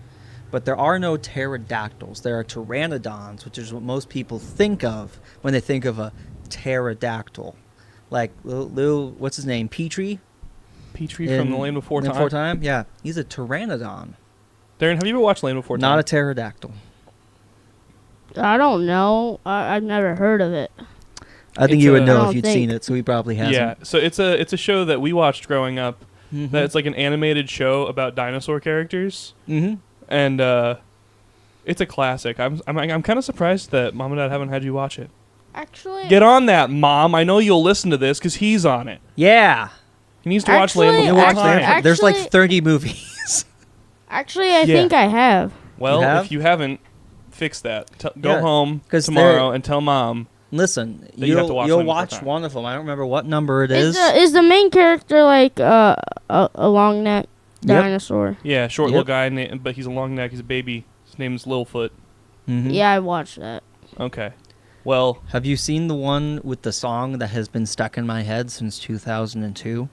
[SPEAKER 2] But there are no pterodactyls. There are pteranodons, which is what most people think of when they think of a pterodactyl. Like little what's his name? Petrie?
[SPEAKER 1] Petrie from The Land Before Time?
[SPEAKER 2] Yeah. He's a pteranodon.
[SPEAKER 1] Darren, have you ever watched Land Before Time?
[SPEAKER 2] Not a pterodactyl.
[SPEAKER 3] I don't know. I've never heard of it.
[SPEAKER 2] I think
[SPEAKER 1] It's
[SPEAKER 2] you would
[SPEAKER 1] a-
[SPEAKER 2] know
[SPEAKER 3] I
[SPEAKER 2] if
[SPEAKER 3] don't
[SPEAKER 2] you'd
[SPEAKER 3] think-
[SPEAKER 2] seen it, so he probably hasn't.
[SPEAKER 1] Yeah, so it's a show that we watched growing up.
[SPEAKER 2] Mhm.
[SPEAKER 1] That's like an animated show about dinosaur characters,
[SPEAKER 2] Mhm.
[SPEAKER 1] and it's a classic. I'm kind of surprised that Mom and Dad haven't had you watch it.
[SPEAKER 3] Actually,
[SPEAKER 1] Get on that, Mom. I know you'll listen to this because he's on it.
[SPEAKER 2] Yeah.
[SPEAKER 1] He needs to watch Land
[SPEAKER 3] Actually-
[SPEAKER 1] Before
[SPEAKER 2] Watch
[SPEAKER 1] Time.
[SPEAKER 2] that. There's like
[SPEAKER 3] Actually-
[SPEAKER 2] 30 movies.
[SPEAKER 3] I
[SPEAKER 1] Yeah.
[SPEAKER 3] think I have.
[SPEAKER 1] Well,
[SPEAKER 2] You have?
[SPEAKER 1] if you haven't, fix that. Go
[SPEAKER 2] Yeah,
[SPEAKER 1] home
[SPEAKER 2] 'cause
[SPEAKER 1] tomorrow and tell Mom.
[SPEAKER 2] Listen,
[SPEAKER 1] That you have to
[SPEAKER 2] you'll
[SPEAKER 1] watch Land Before
[SPEAKER 2] watch
[SPEAKER 1] Time.
[SPEAKER 2] one of them. I don't remember what number it is.
[SPEAKER 3] Is the main character like a long neck
[SPEAKER 2] Yep.
[SPEAKER 3] dinosaur?
[SPEAKER 1] Yeah, short
[SPEAKER 2] Yep.
[SPEAKER 1] little guy, but he's a long neck. He's a baby. His name's Littlefoot.
[SPEAKER 2] Mhm.
[SPEAKER 3] Yeah, I watched that.
[SPEAKER 1] Okay. Well,
[SPEAKER 2] Have you seen the one with the song that has been stuck in my head since 2002?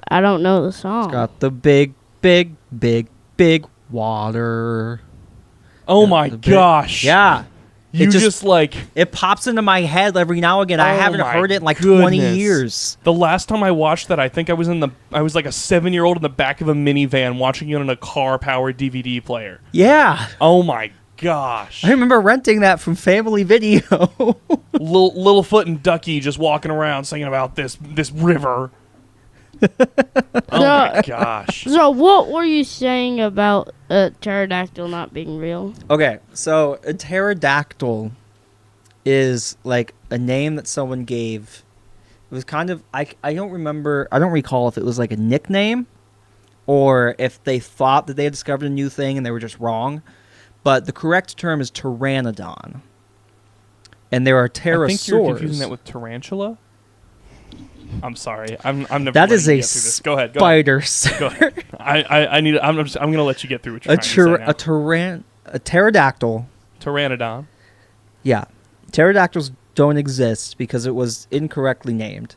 [SPEAKER 3] I don't know the song.
[SPEAKER 2] It's got the big, big, big, big water.
[SPEAKER 1] oh
[SPEAKER 2] Yeah,
[SPEAKER 1] my
[SPEAKER 2] the big-
[SPEAKER 1] gosh.
[SPEAKER 2] Yeah.
[SPEAKER 1] You
[SPEAKER 2] It
[SPEAKER 1] just like
[SPEAKER 2] It pops into my head every now and again. I
[SPEAKER 1] Oh
[SPEAKER 2] haven't
[SPEAKER 1] my
[SPEAKER 2] heard it in like 20
[SPEAKER 1] goodness.
[SPEAKER 2] years.
[SPEAKER 1] the last time I watched that, I think I was like a 7-year-old in the back of a minivan watching it on a car-powered DVD player.
[SPEAKER 2] Yeah.
[SPEAKER 1] Oh my gosh.
[SPEAKER 2] I remember renting that from Family Video.
[SPEAKER 1] Littlefoot and Ducky just walking around singing about this river. Oh my gosh.
[SPEAKER 3] So what were you saying about a pterodactyl not being real?
[SPEAKER 2] Okay, so a pterodactyl is like a name that someone gave. It was kind of I don't recall if it was like a nickname or if they thought that they had discovered a new thing and they were just wrong. But the correct term is pteranodon. And there are pterosaurs.
[SPEAKER 1] I think you're confusing that with tarantula. I'm sorry. I'm never.
[SPEAKER 2] That is
[SPEAKER 1] letting
[SPEAKER 2] a
[SPEAKER 1] you get through this. Go ahead. Go ahead.
[SPEAKER 2] spider.
[SPEAKER 1] Go ahead. I need. I'm gonna let you get through what you're trying to say now.
[SPEAKER 2] A pterodactyl.
[SPEAKER 1] Pteranodon.
[SPEAKER 2] Yeah. Pterodactyls don't exist because it was incorrectly named.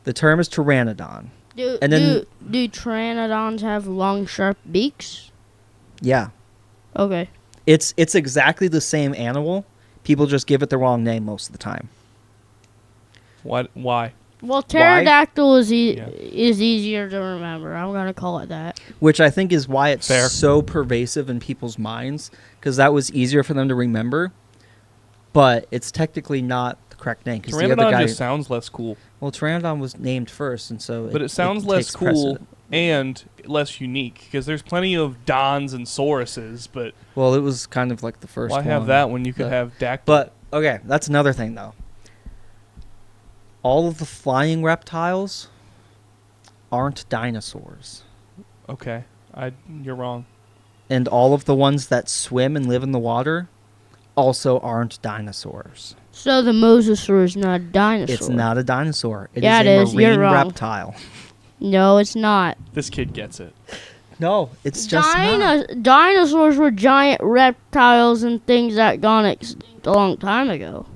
[SPEAKER 2] The term is pteranodon.
[SPEAKER 3] Do
[SPEAKER 2] And then-
[SPEAKER 3] do pteranodons have long, sharp beaks?
[SPEAKER 2] Yeah.
[SPEAKER 3] Okay.
[SPEAKER 2] It's exactly the same animal. People just give it the wrong name most of the time.
[SPEAKER 1] What? Why?
[SPEAKER 3] Well, pterodactyl is
[SPEAKER 1] Yeah.
[SPEAKER 3] easier to remember. I'm gonna call it that.
[SPEAKER 2] Which I think is why it's
[SPEAKER 1] Fair.
[SPEAKER 2] so pervasive in people's minds, because that was easier for them to remember. But it's technically not the correct name. 'Cause the other
[SPEAKER 1] Pteranodon
[SPEAKER 2] guy,
[SPEAKER 1] just sounds less cool.
[SPEAKER 2] well, Pteranodon was named first, and so.
[SPEAKER 1] But it sounds less
[SPEAKER 2] takes
[SPEAKER 1] cool
[SPEAKER 2] precedent.
[SPEAKER 1] and less unique because there's plenty of Dons and Sauruses, but
[SPEAKER 2] Well, it was kind of like the first.
[SPEAKER 1] why have
[SPEAKER 2] one.
[SPEAKER 1] that when you could
[SPEAKER 2] But-
[SPEAKER 1] have dactyl?
[SPEAKER 2] But okay, that's another thing though. All of the flying reptiles aren't dinosaurs.
[SPEAKER 1] Okay, you're wrong.
[SPEAKER 2] And all of the ones that swim and live in the water also aren't dinosaurs.
[SPEAKER 3] So the mosasaur is not a dinosaur.
[SPEAKER 2] It's not a dinosaur.
[SPEAKER 3] Yeah,
[SPEAKER 2] it
[SPEAKER 3] it
[SPEAKER 2] is
[SPEAKER 3] is.
[SPEAKER 2] a
[SPEAKER 3] You're
[SPEAKER 2] marine
[SPEAKER 3] wrong.
[SPEAKER 2] reptile.
[SPEAKER 3] No, it's not.
[SPEAKER 1] This kid gets it.
[SPEAKER 2] No, it's just not.
[SPEAKER 3] Dinosaurs were giant reptiles and things that gone extinct a long time ago.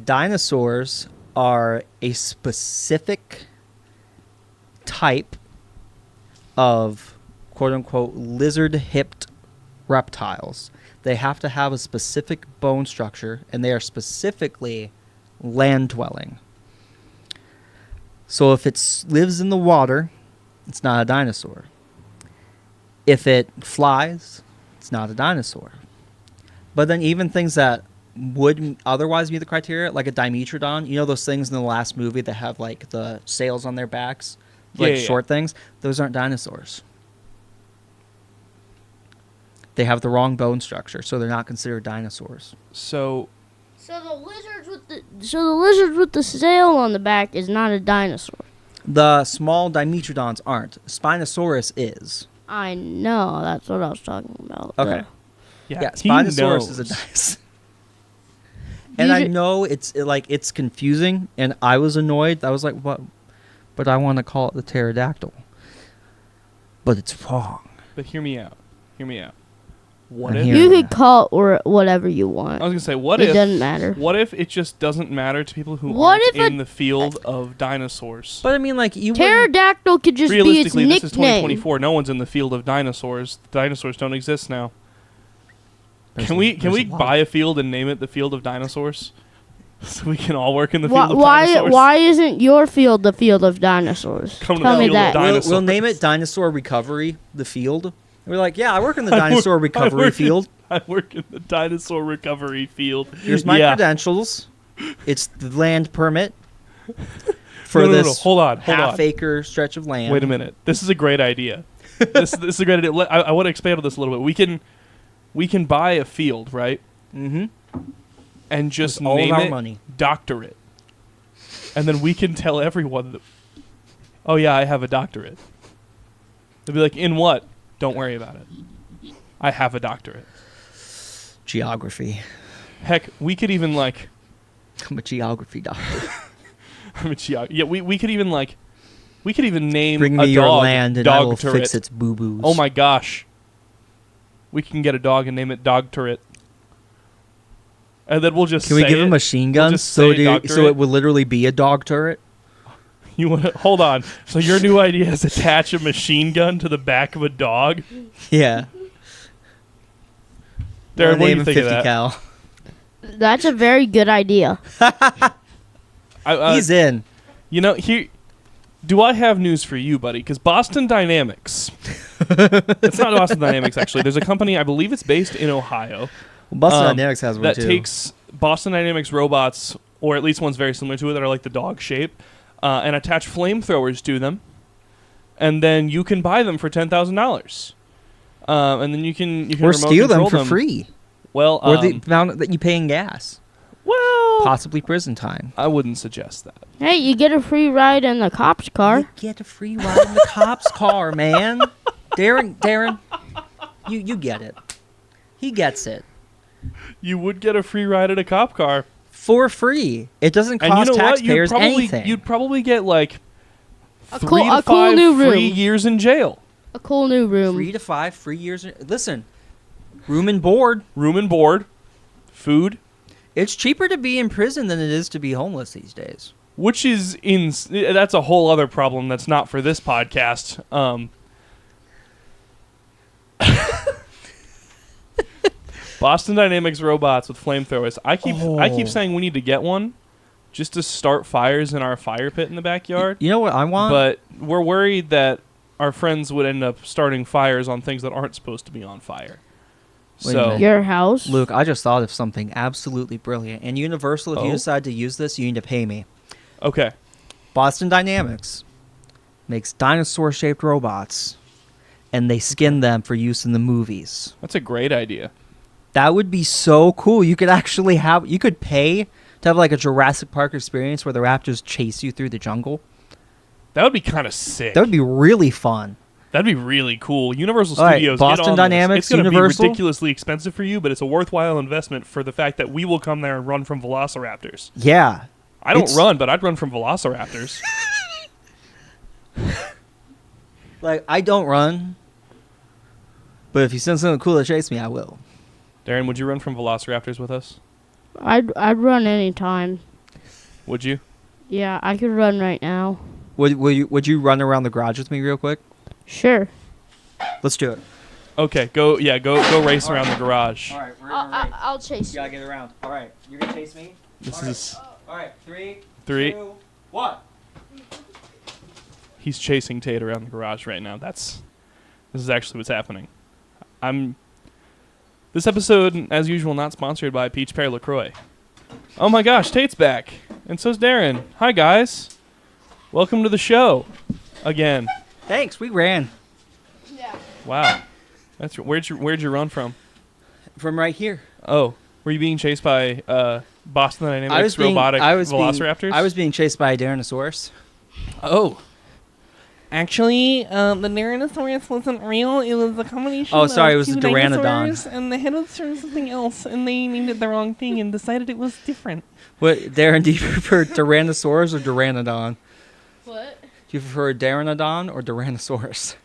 [SPEAKER 2] Dinosaurs are a specific type of quote-unquote lizard-hipped reptiles. They have to have a specific bone structure, and they are specifically land-dwelling. So if it lives in the water, it's not a dinosaur. If it flies, it's not a dinosaur. But then even things that would otherwise meet the criteria, like a Dimetrodon, you know those things in the last movie that have like the sails on their backs, like
[SPEAKER 1] Yeah.
[SPEAKER 2] short things? Those aren't dinosaurs. They have the wrong bone structure, so they're not considered dinosaurs.
[SPEAKER 1] So
[SPEAKER 3] So the lizard with the sail on the back is not a dinosaur.
[SPEAKER 2] The small Dimetrodons aren't. Spinosaurus is.
[SPEAKER 3] I know. That's what I was talking about.
[SPEAKER 2] Okay.
[SPEAKER 1] yeah, he
[SPEAKER 2] Spinosaurus is a
[SPEAKER 1] knows.
[SPEAKER 2] dinosaur. And I know it's confusing, and I was annoyed. I was like, "What?" But I want to call it the pterodactyl. But it's wrong.
[SPEAKER 1] But hear me out. Hear me out. What
[SPEAKER 2] I'm
[SPEAKER 1] if
[SPEAKER 2] hearing
[SPEAKER 3] You
[SPEAKER 2] ya.
[SPEAKER 3] could call it or whatever you want.
[SPEAKER 1] I was gonna say, what
[SPEAKER 3] It
[SPEAKER 1] if
[SPEAKER 3] doesn't matter.
[SPEAKER 1] What if it just doesn't matter to people who
[SPEAKER 3] What
[SPEAKER 1] aren't
[SPEAKER 3] if
[SPEAKER 1] in the field of dinosaurs?
[SPEAKER 2] But I mean, like, you wouldn't-
[SPEAKER 3] Pterodactyl could just be its
[SPEAKER 1] Realistically,
[SPEAKER 3] nickname.
[SPEAKER 1] this is 2024. No one's in the field of dinosaurs. Dinosaurs don't exist now.
[SPEAKER 2] There's
[SPEAKER 1] Can
[SPEAKER 2] a-
[SPEAKER 1] we
[SPEAKER 2] there's a lot.
[SPEAKER 1] buy a field and name it the field of dinosaurs? So we can all work in the field of
[SPEAKER 3] Why
[SPEAKER 1] dinosaurs.
[SPEAKER 3] why isn't your field the field of dinosaurs?
[SPEAKER 1] Come to
[SPEAKER 3] Tell
[SPEAKER 1] the
[SPEAKER 3] me
[SPEAKER 1] field of
[SPEAKER 3] that.
[SPEAKER 1] dinosaurs.
[SPEAKER 2] We'll name it Dinosaur Recovery, the field. We're like, yeah, I work in the Dinosaur Recovery field.
[SPEAKER 1] I work in the dinosaur recovery field.
[SPEAKER 2] Here's my
[SPEAKER 1] Yeah.
[SPEAKER 2] credentials. It's the land permit for
[SPEAKER 1] No,
[SPEAKER 2] this
[SPEAKER 1] hold on.
[SPEAKER 2] half-acre stretch of land.
[SPEAKER 1] Wait a minute. This is a great idea. this is a great idea. I want to expand on this a little bit. We can buy a field, right?
[SPEAKER 2] Mm-hmm.
[SPEAKER 1] And just
[SPEAKER 2] With all of
[SPEAKER 1] name
[SPEAKER 2] our
[SPEAKER 1] it,
[SPEAKER 2] money.
[SPEAKER 1] doctorate, and then we can tell everyone that, oh yeah, I have a doctorate. They'll be like, in what? Don't worry about it. I have a doctorate.
[SPEAKER 2] Geography.
[SPEAKER 1] Heck, we could even like,
[SPEAKER 2] I'm a geography doctor.
[SPEAKER 1] yeah, we could even like, we could even name
[SPEAKER 2] Bring
[SPEAKER 1] a
[SPEAKER 2] me your
[SPEAKER 1] dog
[SPEAKER 2] land and I will
[SPEAKER 1] Dogturret.
[SPEAKER 2] fix its boo-boos.
[SPEAKER 1] Oh my gosh. We can get a dog and name it Dogturret. And then we'll just
[SPEAKER 2] Can we
[SPEAKER 1] say
[SPEAKER 2] give him
[SPEAKER 1] it.
[SPEAKER 2] a machine
[SPEAKER 1] We'll
[SPEAKER 2] gun
[SPEAKER 1] just
[SPEAKER 2] so
[SPEAKER 1] say
[SPEAKER 2] it would literally be a dog turret?
[SPEAKER 1] You want to hold on? So your new idea is attach a machine gun to the back of a dog?
[SPEAKER 2] Yeah.
[SPEAKER 1] Darren, what do
[SPEAKER 2] Name
[SPEAKER 1] you
[SPEAKER 2] him
[SPEAKER 1] think of
[SPEAKER 2] 50
[SPEAKER 1] that?
[SPEAKER 2] cal.
[SPEAKER 3] That's a very good idea.
[SPEAKER 2] He's in.
[SPEAKER 1] You know, here. Do I have news for you, buddy? Because Boston Dynamics. It's not Boston Dynamics, actually. There's a company, I believe it's based in Ohio,
[SPEAKER 2] Well, Boston Dynamics has one
[SPEAKER 1] that
[SPEAKER 2] too.
[SPEAKER 1] takes Boston Dynamics robots, or at least ones very similar to it, that are like the dog shape, and attach flamethrowers to them, and then you can buy them for $10,000. And then you can
[SPEAKER 2] or
[SPEAKER 1] remote
[SPEAKER 2] steal them
[SPEAKER 1] control
[SPEAKER 2] for free.
[SPEAKER 1] Well,
[SPEAKER 2] Or the amount that you pay in gas.
[SPEAKER 1] well,
[SPEAKER 2] Possibly prison time.
[SPEAKER 1] I wouldn't suggest that.
[SPEAKER 3] Hey, you get a free ride in the cop's car.
[SPEAKER 2] You get a free ride in the cop's car, man. Darren, you get it. He gets it.
[SPEAKER 1] You would get a free ride in a cop car.
[SPEAKER 2] For free. It doesn't
[SPEAKER 1] And you
[SPEAKER 2] cost
[SPEAKER 1] know what?
[SPEAKER 2] taxpayers anything.
[SPEAKER 1] You'd probably get like
[SPEAKER 3] A
[SPEAKER 1] 3
[SPEAKER 3] cool-
[SPEAKER 1] to
[SPEAKER 3] a cool
[SPEAKER 1] 5
[SPEAKER 3] new
[SPEAKER 1] free
[SPEAKER 3] room.
[SPEAKER 1] years in jail.
[SPEAKER 3] A cool new room.
[SPEAKER 2] 3 to 5 free years. Listen, room and board.
[SPEAKER 1] Room and board, food,
[SPEAKER 2] It's cheaper to be in prison than it is to be homeless these days.
[SPEAKER 1] which is that's a whole other problem that's not for this podcast. Boston Dynamics robots with flamethrowers. I keep saying we need to get one just to start fires in our fire pit in the backyard.
[SPEAKER 2] You know what I want?
[SPEAKER 1] But we're worried that our friends would end up starting fires on things that aren't supposed to be on fire.
[SPEAKER 2] Wait a
[SPEAKER 1] So
[SPEAKER 2] minute.
[SPEAKER 3] Your house.
[SPEAKER 2] Luke, I just thought of something absolutely brilliant. And Universal, if you
[SPEAKER 1] Oh?
[SPEAKER 2] decide to use this, you need to pay me.
[SPEAKER 1] okay,
[SPEAKER 2] Boston Dynamics makes dinosaur-shaped robots, and they skin them for use in the movies.
[SPEAKER 1] that's a great idea.
[SPEAKER 2] That would be so cool. You could actually you could pay to have like a Jurassic Park experience where the raptors chase you through the jungle.
[SPEAKER 1] That would be kind of sick.
[SPEAKER 2] That would be really fun.
[SPEAKER 1] That'd be really cool. Universal
[SPEAKER 2] All right,
[SPEAKER 1] Studios,
[SPEAKER 2] Boston
[SPEAKER 1] get on
[SPEAKER 2] Dynamics,
[SPEAKER 1] this. It's going to be
[SPEAKER 2] Universal.
[SPEAKER 1] ridiculously expensive for you, but it's a worthwhile investment for the fact that we will come there and run from velociraptors.
[SPEAKER 2] Yeah.
[SPEAKER 1] I don't
[SPEAKER 2] It's-
[SPEAKER 1] run, but I'd run from velociraptors.
[SPEAKER 2] Like, I don't run, but if you send something cool to chase me, I will.
[SPEAKER 1] Darren, would you run from velociraptors with us?
[SPEAKER 3] I'd run anytime.
[SPEAKER 1] Would you?
[SPEAKER 3] Yeah, I could run right now.
[SPEAKER 2] Would you run around the garage with me real quick?
[SPEAKER 3] Sure.
[SPEAKER 2] Let's do it.
[SPEAKER 1] Okay, go race around the garage.
[SPEAKER 2] All right, we're
[SPEAKER 3] I'll chase
[SPEAKER 2] You gotta get around. All right, you're gonna chase me?
[SPEAKER 1] This
[SPEAKER 2] All
[SPEAKER 1] is
[SPEAKER 2] All right, 3,
[SPEAKER 1] 3.
[SPEAKER 2] 2, 1.
[SPEAKER 1] He's chasing Tate around the garage right now. This is actually what's happening. This episode, as usual, not sponsored by Peach Pear LaCroix. Oh my gosh, Tate's back, and so's Darren. Hi guys, welcome to the show again.
[SPEAKER 2] Thanks, we ran.
[SPEAKER 3] Yeah.
[SPEAKER 1] Wow, where'd you run from?
[SPEAKER 2] From right here.
[SPEAKER 1] Oh, were you being chased by Boston Dynamics robotic velociraptors?
[SPEAKER 2] I was being chased by a Dinosaurus.
[SPEAKER 1] Oh,
[SPEAKER 4] Actually, the Tyrannosaurus wasn't real. It was a combination
[SPEAKER 2] Oh, sorry, it was
[SPEAKER 4] of
[SPEAKER 2] the
[SPEAKER 4] two
[SPEAKER 2] Pteranodon.
[SPEAKER 4] dinosaurs, and the head was something else, and they named it the wrong thing and decided it was different.
[SPEAKER 2] What, Darren, do you prefer Tyrannosaurus or Pteranodon?
[SPEAKER 3] What?
[SPEAKER 2] Do you prefer Pteranodon or Tyrannosaurus?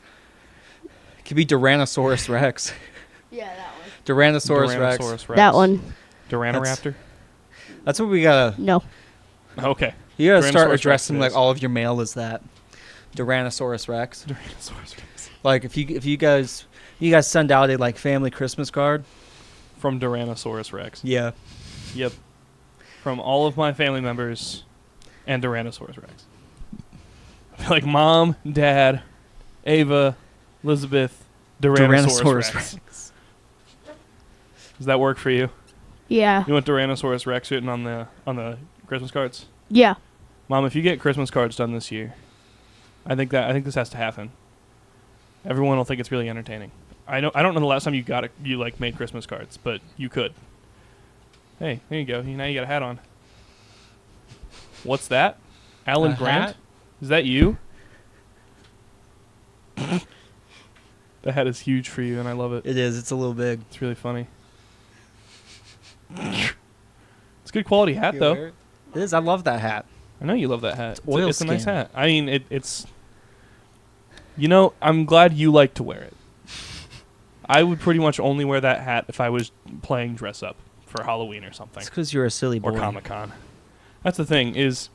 [SPEAKER 2] could be Tyrannosaurus Rex.
[SPEAKER 3] Yeah, that one.
[SPEAKER 2] Tyrannosaurus Rex.
[SPEAKER 1] Rex.
[SPEAKER 3] That one.
[SPEAKER 1] Tyrannoraptor.
[SPEAKER 2] That's what we gotta.
[SPEAKER 3] No.
[SPEAKER 1] Okay.
[SPEAKER 2] You gotta start
[SPEAKER 1] Tyrannosaurus
[SPEAKER 2] addressing
[SPEAKER 1] Rex it
[SPEAKER 2] like
[SPEAKER 1] is.
[SPEAKER 2] all of your mail as that. Tyrannosaurus Rex.
[SPEAKER 1] Tyrannosaurus Rex.
[SPEAKER 2] Like if you guys send out a like family Christmas card.
[SPEAKER 1] From Tyrannosaurus Rex.
[SPEAKER 2] Yeah.
[SPEAKER 1] Yep. From all of my family members and Tyrannosaurus Rex. Like Mom, Dad, Ava, Elizabeth, Tyrannosaurus Rex. Does that work for you?
[SPEAKER 3] Yeah.
[SPEAKER 1] You want Tyrannosaurus Rex written on the Christmas cards?
[SPEAKER 3] Yeah.
[SPEAKER 1] Mom, if you get Christmas cards done this year, I think this has to happen. Everyone will think it's really entertaining. I don't know the last time you like made Christmas cards, but you could. Hey, there you go. Now you got a hat on. What's that? Alan
[SPEAKER 2] A
[SPEAKER 1] Grant?
[SPEAKER 2] hat?
[SPEAKER 1] Is that you? The hat is huge for you, and I love it.
[SPEAKER 2] It is. It's a little big.
[SPEAKER 1] It's really funny. It's a good quality hat, though.
[SPEAKER 2] It is. I love that hat.
[SPEAKER 1] I know you love that hat.
[SPEAKER 2] It's
[SPEAKER 1] It's a nice
[SPEAKER 2] oilskin.
[SPEAKER 1] hat. I mean, it's... You know, I'm glad you like to wear it. I would pretty much only wear that hat if I was playing dress up for Halloween or something.
[SPEAKER 2] It's because you're a silly boy.
[SPEAKER 1] Or Comic-Con. That's the thing, is...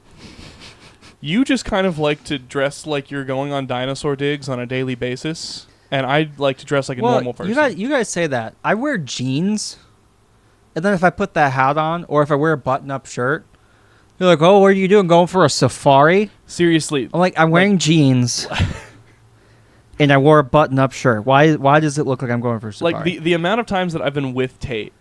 [SPEAKER 1] You just kind of like to dress like you're going on dinosaur digs on a daily basis, and I like to dress like a normal person.
[SPEAKER 2] You guys say that. I wear jeans, and then if I put that hat on, or if I wear a button-up shirt, you're like, "Oh, what are you doing? Going for a safari?"
[SPEAKER 1] Seriously.
[SPEAKER 2] I'm like, I'm wearing jeans, and I wore a button-up shirt. Why does it look like I'm going for a safari?
[SPEAKER 1] Like, the amount of times that I've been with Tate,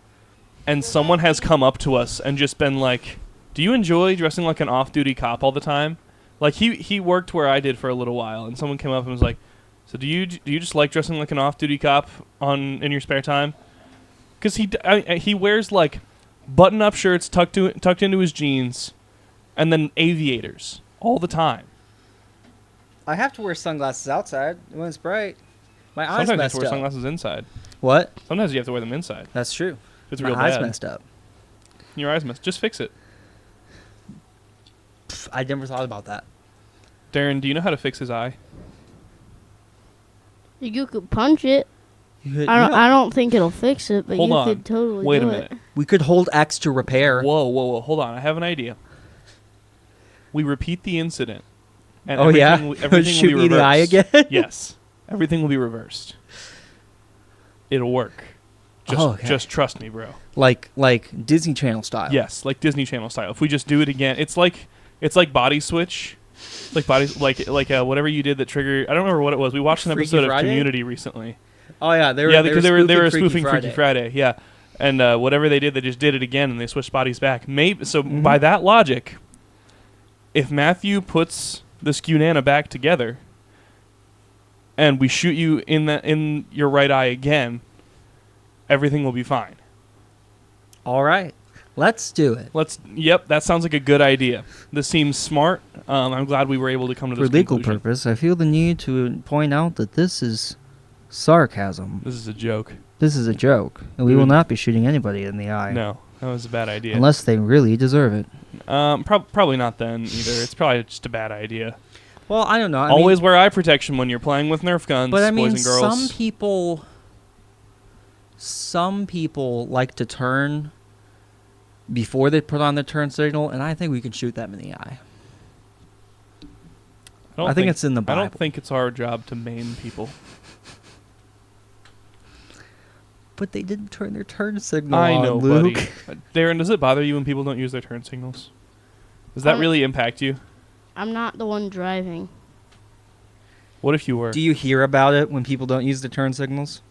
[SPEAKER 1] and someone has come up to us and just been like, do you enjoy dressing like an off-duty cop all the time? Like, he worked where I did for a little while, and someone came up and was like, so do you just like dressing like an off-duty cop in your spare time? Because he wears, like, button-up shirts tucked into his jeans, and then aviators all the time.
[SPEAKER 2] I have to wear sunglasses outside when it's bright. My eyes
[SPEAKER 1] Sometimes you have
[SPEAKER 2] messed
[SPEAKER 1] to wear
[SPEAKER 2] up.
[SPEAKER 1] sunglasses inside.
[SPEAKER 2] What?
[SPEAKER 1] Sometimes you have to wear them inside.
[SPEAKER 2] That's true.
[SPEAKER 1] It's
[SPEAKER 2] My
[SPEAKER 1] real
[SPEAKER 2] eyes
[SPEAKER 1] bad.
[SPEAKER 2] messed up.
[SPEAKER 1] Your eyes messed. Just fix it.
[SPEAKER 2] I never thought about that.
[SPEAKER 1] Darren, do you know how to fix his eye?
[SPEAKER 3] You could punch it.
[SPEAKER 2] You
[SPEAKER 3] I don't think it'll fix it, but
[SPEAKER 1] Hold
[SPEAKER 3] you
[SPEAKER 1] on.
[SPEAKER 3] could totally
[SPEAKER 1] Wait
[SPEAKER 3] do
[SPEAKER 1] a minute.
[SPEAKER 2] We could hold X to repair.
[SPEAKER 1] Whoa. Hold on. I have an idea. We repeat the incident. And
[SPEAKER 2] Oh yeah,
[SPEAKER 1] everything
[SPEAKER 2] shoot
[SPEAKER 1] will
[SPEAKER 2] me
[SPEAKER 1] be
[SPEAKER 2] in the eye
[SPEAKER 1] reversed.
[SPEAKER 2] again.
[SPEAKER 1] Yes. Everything will be reversed. It'll work. Just trust me, bro.
[SPEAKER 2] like Disney Channel style.
[SPEAKER 1] Yes, like Disney Channel style. If we just do it again, it's like body switch. Like whatever you did that triggered. I don't remember what it was. We watched an
[SPEAKER 2] Freaky
[SPEAKER 1] episode
[SPEAKER 2] Friday?
[SPEAKER 1] of Community recently.
[SPEAKER 2] Oh yeah, they
[SPEAKER 1] Because they were spoofing
[SPEAKER 2] Freaky
[SPEAKER 1] Freaky Friday. Yeah, and whatever they did, they just did it again, and they switched bodies back.
[SPEAKER 2] Mm-hmm.
[SPEAKER 1] By that logic, if Matthew puts the Skew-Nana back together, and we shoot you in your right eye again, everything will be fine.
[SPEAKER 2] All right, let's do it.
[SPEAKER 1] Yep, that sounds like a good idea. This seems smart. I'm glad we were able to come to
[SPEAKER 2] For
[SPEAKER 1] this
[SPEAKER 2] legal
[SPEAKER 1] conclusion.
[SPEAKER 2] purpose, I feel the need to point out that this is sarcasm.
[SPEAKER 1] This is a joke.
[SPEAKER 2] This is a joke, and we will not be shooting anybody in the eye.
[SPEAKER 1] No, that was a bad idea.
[SPEAKER 2] Unless they really deserve it.
[SPEAKER 1] Probably not then either. It's probably just a bad idea.
[SPEAKER 2] Well, I don't know.
[SPEAKER 1] Always wear eye protection when you're playing with Nerf guns,
[SPEAKER 2] but I mean,
[SPEAKER 1] boys and girls.
[SPEAKER 2] some people like to turn before they put on their turn signal, and I think we can shoot them in the eye. I think it's in the Bible.
[SPEAKER 1] I don't think it's our job to maim people.
[SPEAKER 2] But they didn't turn their turn signal
[SPEAKER 1] I
[SPEAKER 2] on,
[SPEAKER 1] know,
[SPEAKER 2] Luke.
[SPEAKER 1] buddy. Darren, does it bother you when people don't use their turn signals? Does that really impact you?
[SPEAKER 3] I'm not the one driving.
[SPEAKER 1] What if you were?
[SPEAKER 2] Do you hear about it when people don't use the turn signals?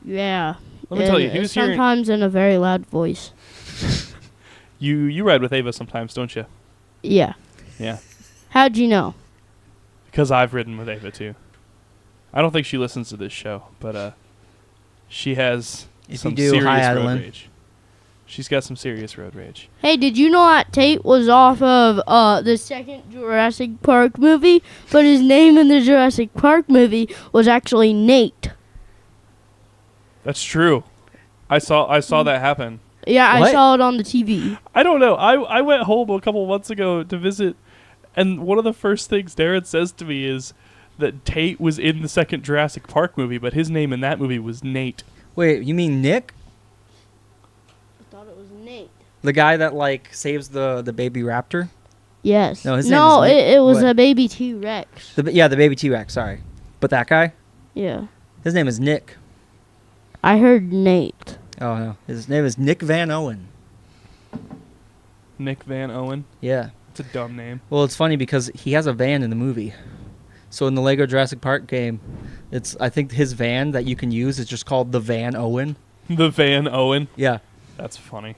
[SPEAKER 3] Yeah.
[SPEAKER 1] Let me tell you,
[SPEAKER 3] And
[SPEAKER 1] he was hearing.
[SPEAKER 3] sometimes in a very loud voice.
[SPEAKER 1] You ride with Ava sometimes, don't you?
[SPEAKER 3] Yeah.
[SPEAKER 1] Yeah.
[SPEAKER 3] How'd you know?
[SPEAKER 1] Because I've ridden with Ava too. I don't think she listens to this show, but she has
[SPEAKER 2] If
[SPEAKER 1] some
[SPEAKER 2] you do,
[SPEAKER 1] serious
[SPEAKER 2] hi,
[SPEAKER 1] road
[SPEAKER 2] Adeline.
[SPEAKER 1] rage. She's got some serious road rage.
[SPEAKER 3] Hey, did you know that Tate was off of the second Jurassic Park movie, but his name in the Jurassic Park movie was actually Nate?
[SPEAKER 1] That's true. I saw that happen.
[SPEAKER 3] Yeah, I
[SPEAKER 2] What?
[SPEAKER 3] saw it on the TV.
[SPEAKER 1] I don't know. I went home a couple months ago to visit, and one of the first things Darren says to me is, that Tate was in the second Jurassic Park movie, but his name in that movie was Nate.
[SPEAKER 2] Wait, you mean Nick?
[SPEAKER 3] I thought it was Nate.
[SPEAKER 2] The guy that like saves the baby raptor?
[SPEAKER 3] Yes.
[SPEAKER 2] No, his name is Nick.
[SPEAKER 3] it was
[SPEAKER 2] What?
[SPEAKER 3] a baby T-Rex.
[SPEAKER 2] The baby T-Rex, sorry. But that guy?
[SPEAKER 3] Yeah.
[SPEAKER 2] His name is Nick.
[SPEAKER 3] I heard Nate.
[SPEAKER 2] Oh, no. His name is Nick Van Owen.
[SPEAKER 1] Nick Van Owen.
[SPEAKER 2] Yeah.
[SPEAKER 1] It's a dumb name.
[SPEAKER 2] Well, it's funny because he has a van in the movie. So in the Lego Jurassic Park game, I think his van that you can use is just called the Van Owen.
[SPEAKER 1] The Van Owen.
[SPEAKER 2] Yeah.
[SPEAKER 1] That's funny.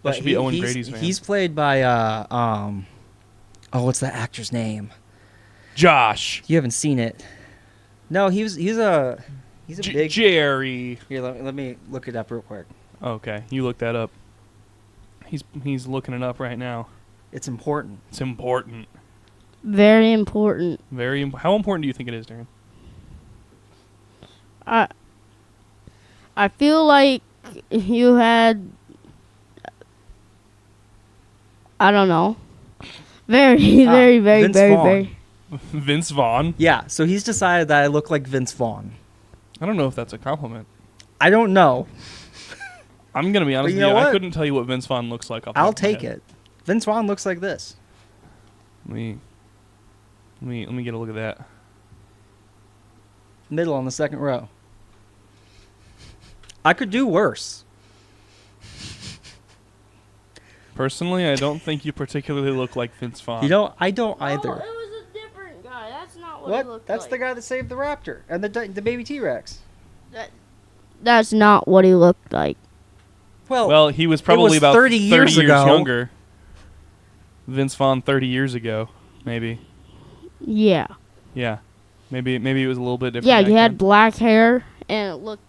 [SPEAKER 2] But
[SPEAKER 1] That should be Owen Grady's van.
[SPEAKER 2] He's played by what's that actor's name?
[SPEAKER 1] Josh.
[SPEAKER 2] You haven't seen it. No, he's a big
[SPEAKER 1] Jerry.
[SPEAKER 2] Here, let me look it up real quick.
[SPEAKER 1] Okay, you look that up. He's looking it up right now.
[SPEAKER 2] It's important.
[SPEAKER 1] It's important.
[SPEAKER 3] Very important.
[SPEAKER 1] How important do you think it is, Darren?
[SPEAKER 3] I feel like you had, I don't know. Very, very, very,
[SPEAKER 2] Vince
[SPEAKER 3] very,
[SPEAKER 2] Vaughn.
[SPEAKER 3] very.
[SPEAKER 1] Vince Vaughn.
[SPEAKER 2] Yeah, so he's decided that I look like Vince Vaughn.
[SPEAKER 1] I don't know if that's a compliment.
[SPEAKER 2] I don't know.
[SPEAKER 1] I'm gonna be honest
[SPEAKER 2] you
[SPEAKER 1] with
[SPEAKER 2] know
[SPEAKER 1] you. I
[SPEAKER 2] what?
[SPEAKER 1] couldn't tell you what Vince Vaughn looks like.
[SPEAKER 2] I'll take it. Vince Vaughn looks like this.
[SPEAKER 1] Let me get a look at that.
[SPEAKER 2] Middle on the second row. I could do worse.
[SPEAKER 1] Personally, I don't think you particularly look like Vince Vaughn.
[SPEAKER 2] You know, I don't either.
[SPEAKER 3] Oh, it was a different guy. That's not what, he
[SPEAKER 2] What?
[SPEAKER 3] looked
[SPEAKER 2] That's
[SPEAKER 3] like.
[SPEAKER 2] the guy that saved the raptor and the baby T-Rex.
[SPEAKER 3] That's not what he looked like.
[SPEAKER 1] Well, he was probably
[SPEAKER 2] was
[SPEAKER 1] about
[SPEAKER 2] 30 years ago.
[SPEAKER 1] younger. Vince Vaughn 30 years ago, maybe.
[SPEAKER 3] Yeah.
[SPEAKER 1] Yeah. Maybe it was a little bit different.
[SPEAKER 3] Yeah,
[SPEAKER 1] back
[SPEAKER 3] he had
[SPEAKER 1] then.
[SPEAKER 3] black hair and it looked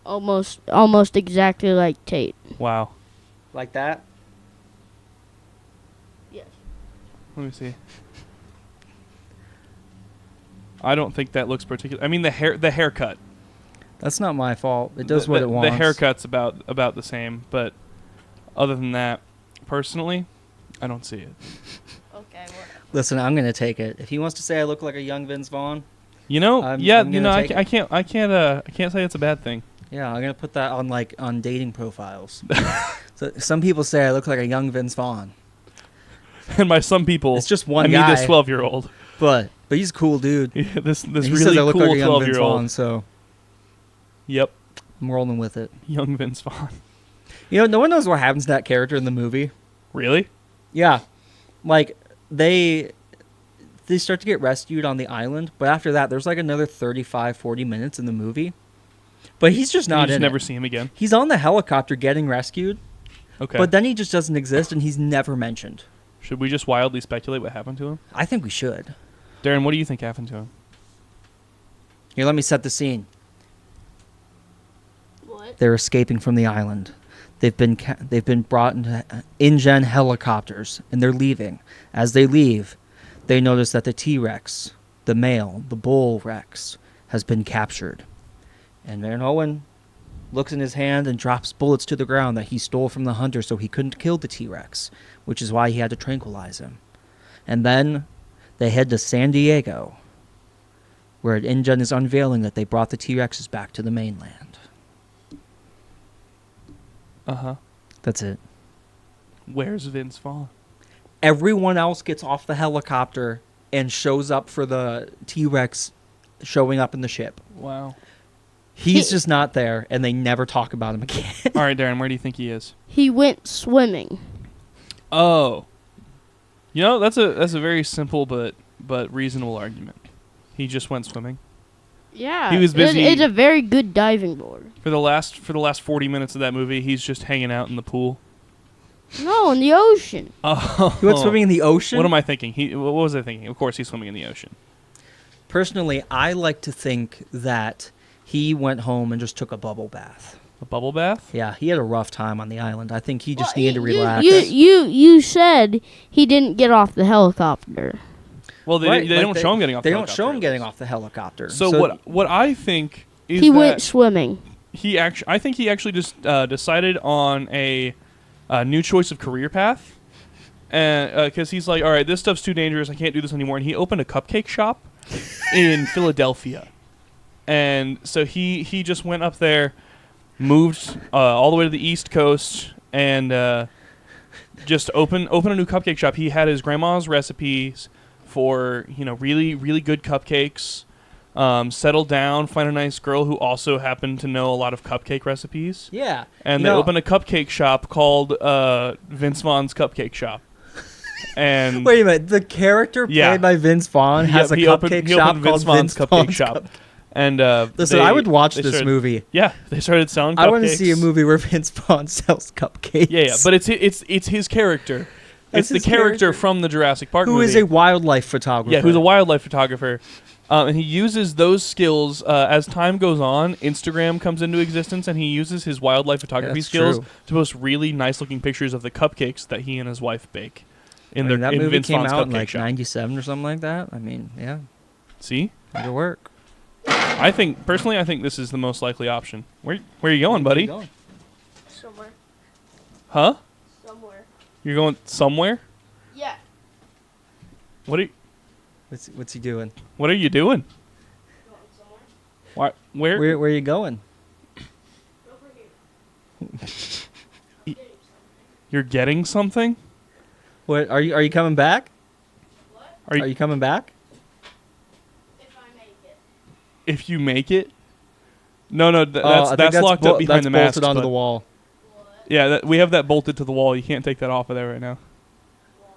[SPEAKER 3] almost exactly like Tate.
[SPEAKER 1] Wow.
[SPEAKER 2] Like that?
[SPEAKER 3] Yes.
[SPEAKER 1] Let me see. I don't think that looks particular. I mean, the haircut.
[SPEAKER 2] That's not my fault. It does what it wants.
[SPEAKER 1] The haircut's about the same, but other than that, personally, I don't see it.
[SPEAKER 3] Okay, whatever.
[SPEAKER 2] Listen, I'm gonna take it. If he wants to say I look like a young Vince Vaughn,
[SPEAKER 1] You know,
[SPEAKER 2] I'm
[SPEAKER 1] yeah,
[SPEAKER 2] gonna
[SPEAKER 1] you know,
[SPEAKER 2] take
[SPEAKER 1] I can't say it's a bad thing.
[SPEAKER 2] yeah, I'm gonna put that on dating profiles. So some people say I look like a young Vince Vaughn,
[SPEAKER 1] And by some people,
[SPEAKER 2] It's just one
[SPEAKER 1] I mean
[SPEAKER 2] guy.
[SPEAKER 1] this 12-year-old.
[SPEAKER 2] but he's a cool dude.
[SPEAKER 1] Yeah, this
[SPEAKER 2] He
[SPEAKER 1] really
[SPEAKER 2] says I look
[SPEAKER 1] cool
[SPEAKER 2] like a young Vince
[SPEAKER 1] 12-year-old.
[SPEAKER 2] Vaughn, so
[SPEAKER 1] Yep,
[SPEAKER 2] I'm rolling with it.
[SPEAKER 1] young Vince Vaughn.
[SPEAKER 2] You know, no one knows what happens to that character in the movie.
[SPEAKER 1] Really?
[SPEAKER 2] Yeah, like they start to get rescued on the island, but after that, there's like another 35-40 minutes in the movie. But he's just
[SPEAKER 1] You
[SPEAKER 2] not
[SPEAKER 1] just
[SPEAKER 2] in
[SPEAKER 1] never
[SPEAKER 2] it.
[SPEAKER 1] see him again.
[SPEAKER 2] He's on the helicopter getting rescued,
[SPEAKER 1] Okay.
[SPEAKER 2] but then he just doesn't exist, and he's never mentioned.
[SPEAKER 1] Should we just wildly speculate what happened to him?
[SPEAKER 2] I think we should.
[SPEAKER 1] Darren, what do you think happened to him?
[SPEAKER 2] Here, let me set the scene.
[SPEAKER 3] What?
[SPEAKER 2] They're escaping from the island. They've been brought into InGen helicopters, and they're leaving. As they leave, they notice that the T-Rex, the male, the bull Rex, has been captured. And Van Owen looks in his hand and drops bullets to the ground that he stole from the hunter so he couldn't kill the T-Rex, which is why he had to tranquilize him. And then they head to San Diego, where InGen is unveiling that they brought the T-Rexes back to the mainland.
[SPEAKER 1] Uh-huh.
[SPEAKER 2] That's it.
[SPEAKER 1] Where's Vince Vaughn?
[SPEAKER 2] Everyone else gets off the helicopter and shows up for the T-Rex showing up in the ship.
[SPEAKER 1] Wow.
[SPEAKER 2] He's just not there, and they never talk about him again.
[SPEAKER 1] All right, Darren, where do you think he is?
[SPEAKER 3] He went swimming.
[SPEAKER 1] Oh. You know, that's a very simple but reasonable argument. He just went swimming.
[SPEAKER 3] Yeah.
[SPEAKER 1] He was busy-
[SPEAKER 3] It's a very good diving board.
[SPEAKER 1] For the last 40 minutes of that movie, he's just hanging out in the pool.
[SPEAKER 3] No, in the ocean.
[SPEAKER 1] Oh.
[SPEAKER 2] He went swimming in the ocean?
[SPEAKER 1] What am I thinking? What was I thinking? Of course he's swimming in the ocean.
[SPEAKER 2] Personally, I like to think that he went home and just took a bubble bath.
[SPEAKER 1] A bubble bath?
[SPEAKER 2] Yeah, he had a rough time on the island. I think he just
[SPEAKER 3] Well,
[SPEAKER 2] needed to relax.
[SPEAKER 3] You said he didn't get off the helicopter.
[SPEAKER 1] Well, they
[SPEAKER 2] Right,
[SPEAKER 1] don't
[SPEAKER 2] like
[SPEAKER 1] show him getting off the
[SPEAKER 2] They don't
[SPEAKER 1] helicopter.
[SPEAKER 2] show him
[SPEAKER 1] at
[SPEAKER 2] getting
[SPEAKER 1] least.
[SPEAKER 2] off the helicopter.
[SPEAKER 1] So what I think is
[SPEAKER 3] He
[SPEAKER 1] that
[SPEAKER 3] went swimming.
[SPEAKER 1] I think he actually just decided on a new choice of career path, and because he's like, all right, this stuff's too dangerous, I can't do this anymore, and he opened a cupcake shop. in Philadelphia. And so he just went up there, moved all the way to the East Coast, and just open a new cupcake shop. He had his grandma's recipes for really really good cupcakes. Settle down, find a nice girl who also happened to know a lot of cupcake recipes.
[SPEAKER 2] Yeah.
[SPEAKER 1] And they opened a cupcake shop called Vince Vaughn's Cupcake Shop. And
[SPEAKER 2] wait a minute, the character played by Vince Vaughn has a cupcake shop called Vince Vaughn's Shop.
[SPEAKER 1] And
[SPEAKER 2] listen, I would watch this movie.
[SPEAKER 1] Yeah, they started selling cupcakes.
[SPEAKER 2] I want to see a movie where Vince Vaughn sells cupcakes.
[SPEAKER 1] Yeah, but it's his character. It's the character from the Jurassic Park movie.
[SPEAKER 2] Who is a wildlife photographer.
[SPEAKER 1] Yeah, who's a wildlife photographer. And he uses those skills as time goes on. Instagram comes into existence, and he uses his wildlife photography skills to post really nice-looking pictures of the cupcakes that he and his wife bake.
[SPEAKER 2] That movie
[SPEAKER 1] Vince
[SPEAKER 2] came
[SPEAKER 1] Vaughn's
[SPEAKER 2] out in
[SPEAKER 1] cupcake
[SPEAKER 2] like
[SPEAKER 1] shop.
[SPEAKER 2] 97 or something like that. I mean, yeah.
[SPEAKER 1] See?
[SPEAKER 2] It'll work.
[SPEAKER 1] I think this is the most likely option. Where are you going, buddy?
[SPEAKER 3] Somewhere.
[SPEAKER 1] Huh?
[SPEAKER 3] Somewhere.
[SPEAKER 1] You're going somewhere?
[SPEAKER 3] Yeah.
[SPEAKER 1] What are you,
[SPEAKER 2] What's he doing?
[SPEAKER 1] What are you doing?
[SPEAKER 3] Going somewhere.
[SPEAKER 1] Why? Where?
[SPEAKER 2] Where are you going?
[SPEAKER 3] Over here.
[SPEAKER 1] You're getting something?
[SPEAKER 2] What are you coming back?
[SPEAKER 3] What?
[SPEAKER 1] Are
[SPEAKER 2] you coming back?
[SPEAKER 3] If I make it.
[SPEAKER 1] If you make it? No,
[SPEAKER 2] I think
[SPEAKER 1] that's locked up behind the mask.
[SPEAKER 2] That's bolted onto the wall.
[SPEAKER 3] What?
[SPEAKER 1] Yeah, we have that bolted to the wall. You can't take that off of there right now.
[SPEAKER 3] Why?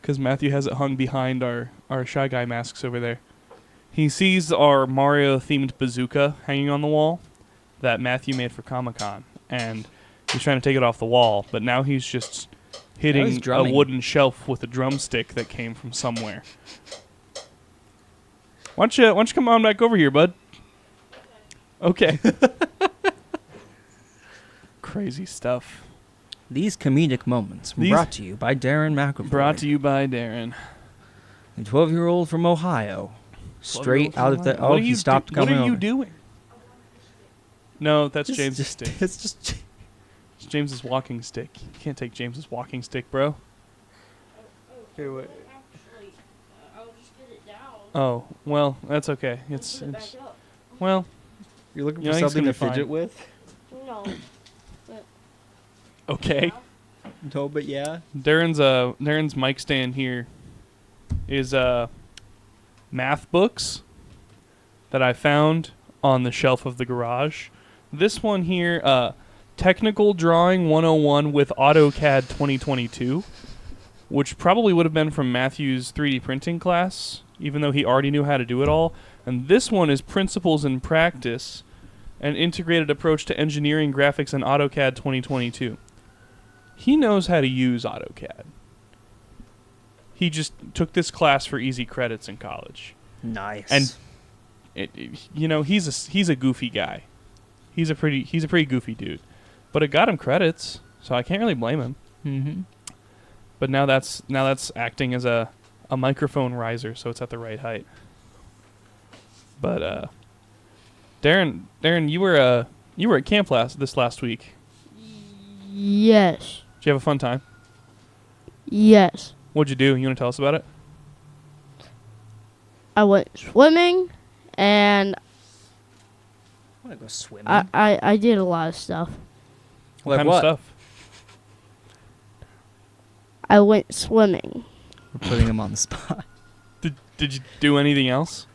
[SPEAKER 1] Because Matthew has it hung behind our Shy Guy masks over there. He sees our Mario-themed bazooka hanging on the wall that Matthew made for Comic-Con, and he's trying to take it off the wall, but now he's just hitting a wooden shelf with a drumstick that came from somewhere. Why don't you come on back over here, bud? Okay. Crazy stuff.
[SPEAKER 2] These comedic moments brought to you by Darren McAvoy.
[SPEAKER 1] Brought to you by Darren.
[SPEAKER 2] A 12-year-old from Ohio. Straight out of the... Oh, he stopped coming over.
[SPEAKER 1] What are you doing? No, that's
[SPEAKER 2] Just-
[SPEAKER 1] James's
[SPEAKER 2] just-
[SPEAKER 1] stick.
[SPEAKER 2] It's just...
[SPEAKER 1] It's James's walking stick. You can't take James's walking stick, bro.
[SPEAKER 2] Here, wait.
[SPEAKER 3] Actually, I'll just get it down.
[SPEAKER 1] Oh, well, that's okay.
[SPEAKER 3] Put
[SPEAKER 1] It's
[SPEAKER 3] it back up.
[SPEAKER 1] well,
[SPEAKER 2] You're looking
[SPEAKER 1] Yeah,
[SPEAKER 2] for
[SPEAKER 1] I think it's
[SPEAKER 2] something
[SPEAKER 1] gonna
[SPEAKER 2] to
[SPEAKER 1] be
[SPEAKER 2] fidget
[SPEAKER 1] fine.
[SPEAKER 2] with?
[SPEAKER 3] No.
[SPEAKER 1] okay.
[SPEAKER 2] No, but yeah.
[SPEAKER 1] Darren's mic stand here is math books that I found on the shelf of the garage. This one here, Technical Drawing 101 with AutoCAD 2022, which probably would have been from Matthew's 3D printing class, even though he already knew how to do it all. And this one is Principles in Practice, an integrated approach to engineering graphics in AutoCAD 2022. He knows how to use AutoCAD. He just took this class for easy credits in college.
[SPEAKER 2] Nice.
[SPEAKER 1] And he's a goofy guy. He's a pretty goofy dude. But it got him credits, so I can't really blame him.
[SPEAKER 2] Mm-hmm.
[SPEAKER 1] But now that's acting as a microphone riser, so it's at the right height. But Darren, you were at camp this last week.
[SPEAKER 3] Yes.
[SPEAKER 1] Did you have a fun time?
[SPEAKER 3] Yes.
[SPEAKER 1] What'd you do? You want to tell us about it?
[SPEAKER 3] I went swimming, and
[SPEAKER 2] I want to go swimming.
[SPEAKER 3] I did a lot of stuff.
[SPEAKER 1] What
[SPEAKER 2] Like
[SPEAKER 1] kind of stuff?
[SPEAKER 3] I went swimming.
[SPEAKER 2] We're putting him on the spot.
[SPEAKER 1] Did you do anything else?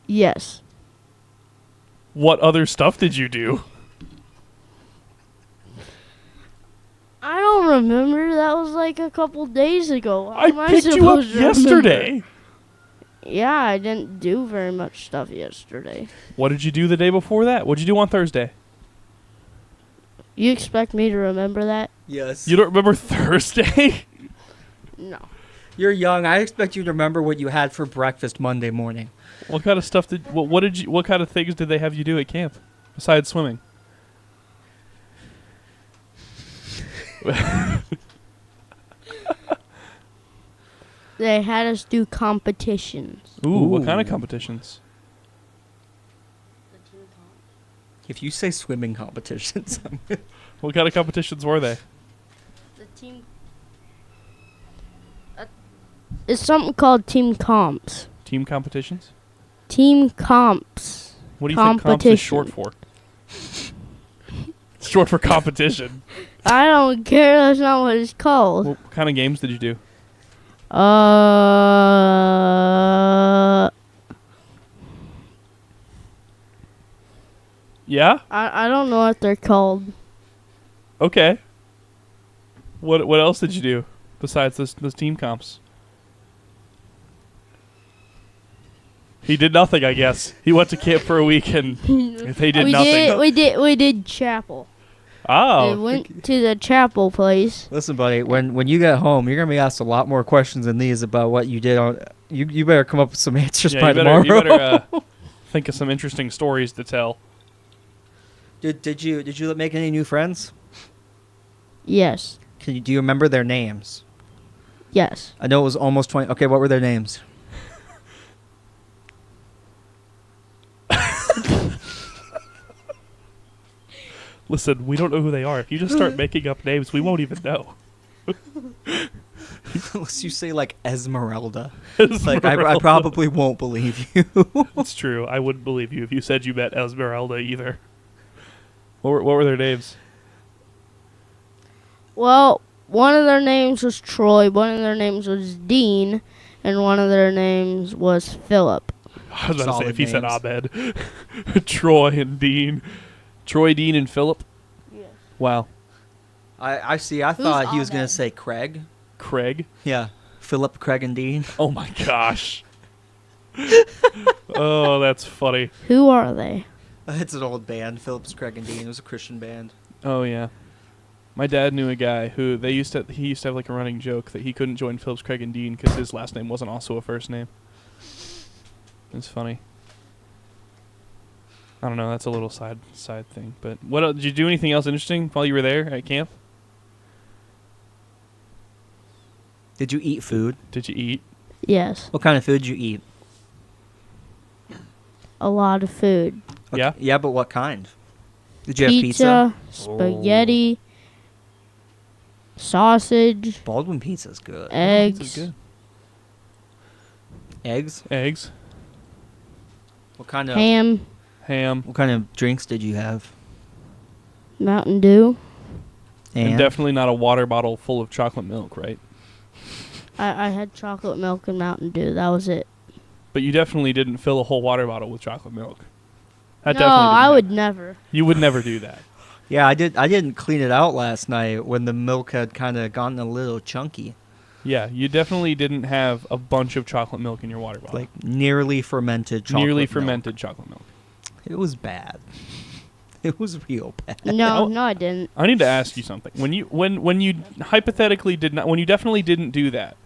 [SPEAKER 3] Yes.
[SPEAKER 1] What other stuff did you do?
[SPEAKER 3] I don't remember. That was like a couple days ago. How am
[SPEAKER 1] I picked you up
[SPEAKER 3] supposed to remember?
[SPEAKER 1] yesterday.
[SPEAKER 3] Yeah, I didn't do very much stuff yesterday.
[SPEAKER 1] What did you do the day before that? What'd you do on Thursday?
[SPEAKER 3] You expect me to remember that?
[SPEAKER 2] Yes.
[SPEAKER 1] You don't remember Thursday?
[SPEAKER 3] No.
[SPEAKER 2] You're young. I expect you to remember what you had for breakfast Monday morning.
[SPEAKER 1] What kind of stuff what kind of things did they have you do at camp besides swimming?
[SPEAKER 3] They had us do competitions.
[SPEAKER 1] Ooh, what
[SPEAKER 2] Ooh.
[SPEAKER 1] kind of competitions?
[SPEAKER 2] If you say swimming competitions,
[SPEAKER 1] What kind of competitions were they?
[SPEAKER 3] The team. It's something called team comps.
[SPEAKER 1] Team competitions?
[SPEAKER 3] Team comps.
[SPEAKER 1] What do you think comps is short for? It's short for competition.
[SPEAKER 3] I don't care. That's not what it's called.
[SPEAKER 1] What kind of games did you do? Yeah?
[SPEAKER 3] I don't know what they're called.
[SPEAKER 1] Okay. What else did you do besides those team comps? He did nothing, I guess. He went to camp for a week and they did nothing.
[SPEAKER 3] We did chapel.
[SPEAKER 1] Oh.
[SPEAKER 3] We went to the chapel place.
[SPEAKER 2] Listen, buddy, when you get home, you're gonna be asked a lot more questions than these about what you did on. You better come up with some answers by tomorrow.
[SPEAKER 1] You better think of some interesting stories to tell.
[SPEAKER 2] Did you make any new friends?
[SPEAKER 3] Yes.
[SPEAKER 2] Do you remember their names?
[SPEAKER 3] Yes.
[SPEAKER 2] I know it was almost 20. Okay, what were their names?
[SPEAKER 1] Listen, we don't know who they are. If you just start making up names, we won't even know.
[SPEAKER 2] Unless you say like Esmeralda.
[SPEAKER 1] Esmeralda.
[SPEAKER 2] Like I probably won't believe you.
[SPEAKER 1] It's true. I wouldn't believe you if you said you met Esmeralda either. What were their names?
[SPEAKER 3] Well, one of their names was Troy, one of their names was Dean, and one of their names was Philip.
[SPEAKER 1] I was about to say, if he said
[SPEAKER 2] names.
[SPEAKER 1] Abed. Troy and Dean. Troy, Dean, and Philip?
[SPEAKER 3] Yes.
[SPEAKER 1] Wow.
[SPEAKER 2] I see. I thought he was going to say Craig.
[SPEAKER 1] Craig?
[SPEAKER 2] Yeah. Philip, Craig, and Dean.
[SPEAKER 1] Oh my gosh. Oh, that's funny.
[SPEAKER 3] Who are they?
[SPEAKER 2] It's an old band. Phillips, Craig, and Dean. It was a Christian band.
[SPEAKER 1] Oh yeah. My dad knew a guy who he used to have like a running joke that he couldn't join Phillips, Craig, and Dean because his last name wasn't also a first name. It's funny. I don't know. That's a little side thing. But what did you do? Anything else interesting while you were there at camp?
[SPEAKER 2] Did you eat food?
[SPEAKER 1] Did you eat?
[SPEAKER 3] Yes.
[SPEAKER 2] What kind of food did you eat?
[SPEAKER 3] A lot of food.
[SPEAKER 2] Okay.
[SPEAKER 1] Yeah?
[SPEAKER 2] Yeah, but what kind? Did you have pizza?
[SPEAKER 3] Spaghetti, sausage,
[SPEAKER 2] Baldwin pizza's good.
[SPEAKER 3] eggs.
[SPEAKER 1] This is good.
[SPEAKER 2] Eggs?
[SPEAKER 1] Eggs,
[SPEAKER 2] What kind of
[SPEAKER 3] Ham,
[SPEAKER 1] ham,
[SPEAKER 2] What kind of drinks did you have?
[SPEAKER 3] Mountain Dew.
[SPEAKER 1] and definitely not a water bottle full of chocolate milk, right?
[SPEAKER 3] I had chocolate milk and Mountain Dew. That was it.
[SPEAKER 1] But you definitely didn't fill a whole water bottle with chocolate milk. That
[SPEAKER 3] No,
[SPEAKER 1] definitely didn't
[SPEAKER 3] I
[SPEAKER 1] happen.
[SPEAKER 3] would never.
[SPEAKER 1] You would never do that.
[SPEAKER 2] Yeah, I didn't clean it out last night when the milk had kind of gotten a little chunky,
[SPEAKER 1] Yeah, you definitely didn't have a bunch of chocolate milk in your water bottle.
[SPEAKER 2] like nearly fermented chocolate.
[SPEAKER 1] Nearly
[SPEAKER 2] milk.
[SPEAKER 1] fermented chocolate milk.
[SPEAKER 2] It was bad. It was real bad.
[SPEAKER 3] No,
[SPEAKER 1] Oh.
[SPEAKER 3] no, I didn't.
[SPEAKER 1] I need to ask you something. When you hypothetically did not, when you definitely didn't do that,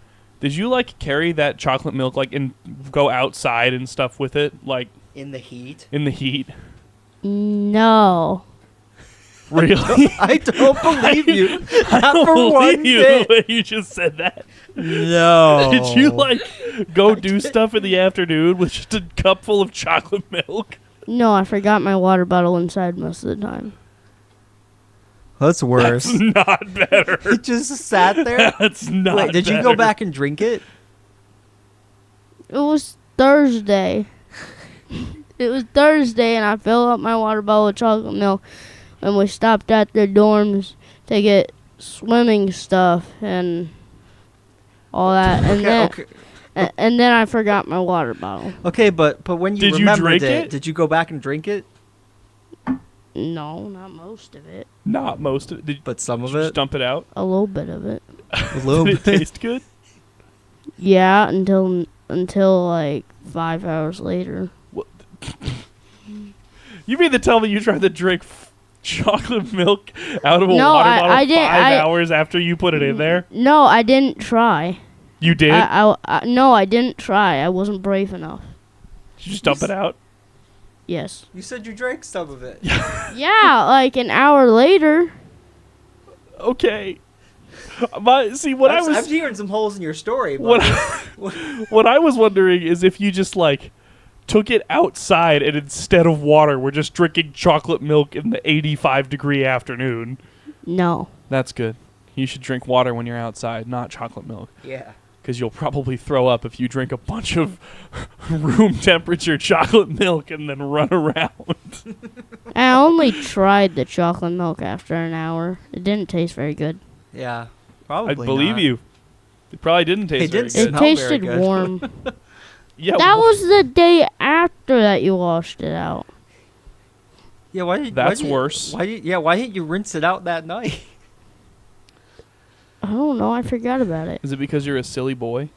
[SPEAKER 1] did you like carry that chocolate milk like and go outside and stuff with it, like
[SPEAKER 2] In the heat.
[SPEAKER 1] in the heat?
[SPEAKER 3] No.
[SPEAKER 1] Really?
[SPEAKER 2] I don't believe you.
[SPEAKER 1] I
[SPEAKER 2] Not
[SPEAKER 1] don't
[SPEAKER 2] for
[SPEAKER 1] believe
[SPEAKER 2] one
[SPEAKER 1] you
[SPEAKER 2] bit.
[SPEAKER 1] the way you just said that.
[SPEAKER 2] No.
[SPEAKER 1] Did you like go do stuff in the afternoon with just a cup full of chocolate milk?
[SPEAKER 3] No, I forgot my water bottle inside most of the time.
[SPEAKER 2] That's worse.
[SPEAKER 1] That's not better.
[SPEAKER 2] It just sat there.
[SPEAKER 1] That's not.
[SPEAKER 2] Wait, did you go back and drink it?
[SPEAKER 3] It was Thursday. It was Thursday, and I filled up my water bottle with chocolate milk, and we stopped at the dorms to get swimming stuff and all that, and then I forgot my water bottle.
[SPEAKER 2] Okay, but when you
[SPEAKER 1] Did you
[SPEAKER 2] remembered
[SPEAKER 1] drink it?
[SPEAKER 2] did you go back and drink it?
[SPEAKER 3] No, not most of it.
[SPEAKER 1] Not most of it. Did
[SPEAKER 2] But some
[SPEAKER 1] you
[SPEAKER 2] of
[SPEAKER 1] just
[SPEAKER 2] it.
[SPEAKER 1] dump it out?
[SPEAKER 3] A little bit of it.
[SPEAKER 2] A little
[SPEAKER 1] Did it
[SPEAKER 2] bit.
[SPEAKER 1] taste good?
[SPEAKER 3] Yeah, until like 5 hours later.
[SPEAKER 1] You mean to tell me you tried to drink chocolate milk out of a
[SPEAKER 3] No,
[SPEAKER 1] water
[SPEAKER 3] I
[SPEAKER 1] bottle
[SPEAKER 3] didn't-
[SPEAKER 1] 5 hours after you put it in there?
[SPEAKER 3] No, I didn't try.
[SPEAKER 1] You did?
[SPEAKER 3] No, I didn't try. I wasn't brave enough.
[SPEAKER 1] Did you just dump it out?
[SPEAKER 3] Yes.
[SPEAKER 2] You said you drank some of it.
[SPEAKER 3] Yeah, like an hour later.
[SPEAKER 1] Okay. What
[SPEAKER 2] I'm hearing some holes in your story.
[SPEAKER 1] what
[SPEAKER 2] But
[SPEAKER 1] what I was wondering is if you just like took it outside and instead of water we're just drinking chocolate milk in the 85-degree afternoon.
[SPEAKER 3] No.
[SPEAKER 1] That's good. You should drink water when you're outside, not chocolate milk.
[SPEAKER 2] yeah.
[SPEAKER 1] because you'll probably throw up if you drink a bunch of room temperature chocolate milk and then run around.
[SPEAKER 3] I only tried the chocolate milk after an hour. It didn't taste very good.
[SPEAKER 2] Yeah,
[SPEAKER 1] I
[SPEAKER 2] probably.
[SPEAKER 1] believe
[SPEAKER 2] not.
[SPEAKER 1] you. It probably didn't taste very
[SPEAKER 2] didn't
[SPEAKER 1] good.
[SPEAKER 3] It
[SPEAKER 2] Smell very
[SPEAKER 3] tasted
[SPEAKER 2] good.
[SPEAKER 3] warm.
[SPEAKER 1] Yeah,
[SPEAKER 3] That was the day after that you washed it out.
[SPEAKER 2] Yeah, why did?
[SPEAKER 1] That's
[SPEAKER 2] why did,
[SPEAKER 1] worse.
[SPEAKER 2] Why did? Yeah, why didn't you rinse it out that night?
[SPEAKER 3] I don't know. I forgot about it.
[SPEAKER 1] Is it because you're a silly boy?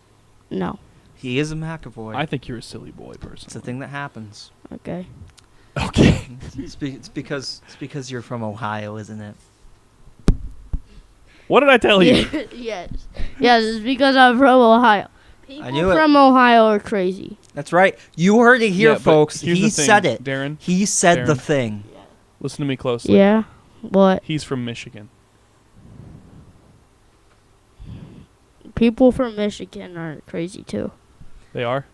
[SPEAKER 3] No.
[SPEAKER 2] He is a McAvoy.
[SPEAKER 1] I think you're a silly boy,
[SPEAKER 2] It's a
[SPEAKER 1] personally.
[SPEAKER 2] thing that happens.
[SPEAKER 3] Okay.
[SPEAKER 1] Okay.
[SPEAKER 2] It's because you're from Ohio, isn't it?
[SPEAKER 1] What did I tell you?
[SPEAKER 3] Yes. Yes, it's because I'm from Ohio. People
[SPEAKER 2] knew it.
[SPEAKER 3] from Ohio are crazy.
[SPEAKER 2] That's right. You heard it here,
[SPEAKER 1] Yeah, but
[SPEAKER 2] folks.
[SPEAKER 1] here's
[SPEAKER 2] He
[SPEAKER 1] the thing,
[SPEAKER 2] said it.
[SPEAKER 1] Darren.
[SPEAKER 2] He said the
[SPEAKER 1] Darren.
[SPEAKER 2] thing.
[SPEAKER 1] Listen to me closely.
[SPEAKER 3] Yeah. What?
[SPEAKER 1] He's from Michigan.
[SPEAKER 3] People from Michigan are crazy too.
[SPEAKER 1] They are?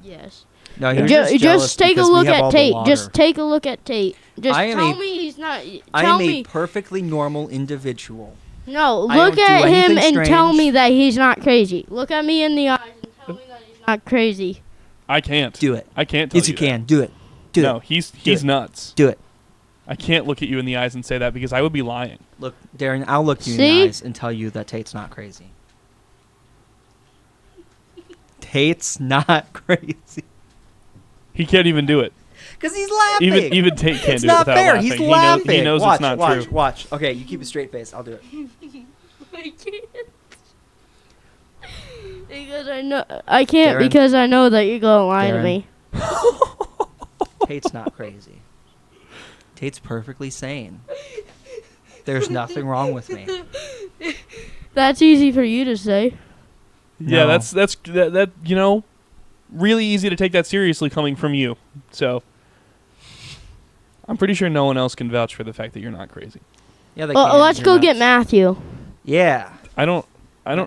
[SPEAKER 3] Yes.
[SPEAKER 2] No, you're
[SPEAKER 3] Just take a
[SPEAKER 2] because we
[SPEAKER 3] look
[SPEAKER 2] have
[SPEAKER 3] at
[SPEAKER 2] all the
[SPEAKER 3] Tate.
[SPEAKER 2] water.
[SPEAKER 3] Just take a look at Tate. Just
[SPEAKER 2] I am
[SPEAKER 3] tell
[SPEAKER 2] a-
[SPEAKER 3] me he's not.
[SPEAKER 2] I
[SPEAKER 3] Tell
[SPEAKER 2] am
[SPEAKER 3] me.
[SPEAKER 2] a perfectly normal individual.
[SPEAKER 3] No,
[SPEAKER 2] I
[SPEAKER 3] look
[SPEAKER 2] don't do
[SPEAKER 3] at him
[SPEAKER 2] anything
[SPEAKER 3] and tell
[SPEAKER 2] strange.
[SPEAKER 3] me that he's not crazy. Look at me in the eyes and tell me that he's not crazy.
[SPEAKER 1] I can't.
[SPEAKER 2] Do it.
[SPEAKER 1] I can't tell
[SPEAKER 2] Yes, you
[SPEAKER 1] that.
[SPEAKER 2] can. Do it. Do
[SPEAKER 1] No,
[SPEAKER 2] it.
[SPEAKER 1] he's
[SPEAKER 2] it.
[SPEAKER 1] nuts.
[SPEAKER 2] Do it.
[SPEAKER 1] I can't look at you in the eyes and say that because I would be lying.
[SPEAKER 2] Look, Darren, I'll look you in
[SPEAKER 3] See?
[SPEAKER 2] the eyes and tell you that Tate's not crazy. Tate's not crazy.
[SPEAKER 1] He can't even do it.
[SPEAKER 2] Because he's laughing.
[SPEAKER 1] Even Tate can't
[SPEAKER 2] it's
[SPEAKER 1] do it
[SPEAKER 2] not
[SPEAKER 1] without
[SPEAKER 2] fair.
[SPEAKER 1] laughing.
[SPEAKER 2] He's
[SPEAKER 1] He
[SPEAKER 2] laughing.
[SPEAKER 1] He knows
[SPEAKER 2] watch,
[SPEAKER 1] it's not
[SPEAKER 2] watch,
[SPEAKER 1] true.
[SPEAKER 2] Watch. Okay, you keep a straight face. I'll do it.
[SPEAKER 3] I can't. Because I know I can't
[SPEAKER 2] Darren.
[SPEAKER 3] because I know that you're gonna lie to
[SPEAKER 2] Darren.
[SPEAKER 3] me.
[SPEAKER 2] Tate's not crazy. Tate's perfectly sane. There's nothing wrong with me.
[SPEAKER 3] That's easy for you to say.
[SPEAKER 1] Yeah,
[SPEAKER 2] No.
[SPEAKER 1] that you know, really easy to take that seriously coming from you. So I'm pretty sure no one else can vouch for the fact that you're not crazy.
[SPEAKER 2] Yeah, they
[SPEAKER 3] Well,
[SPEAKER 2] can.
[SPEAKER 3] let's
[SPEAKER 2] You're
[SPEAKER 3] go
[SPEAKER 2] nuts.
[SPEAKER 3] get Matthew.
[SPEAKER 2] Yeah.
[SPEAKER 1] I don't.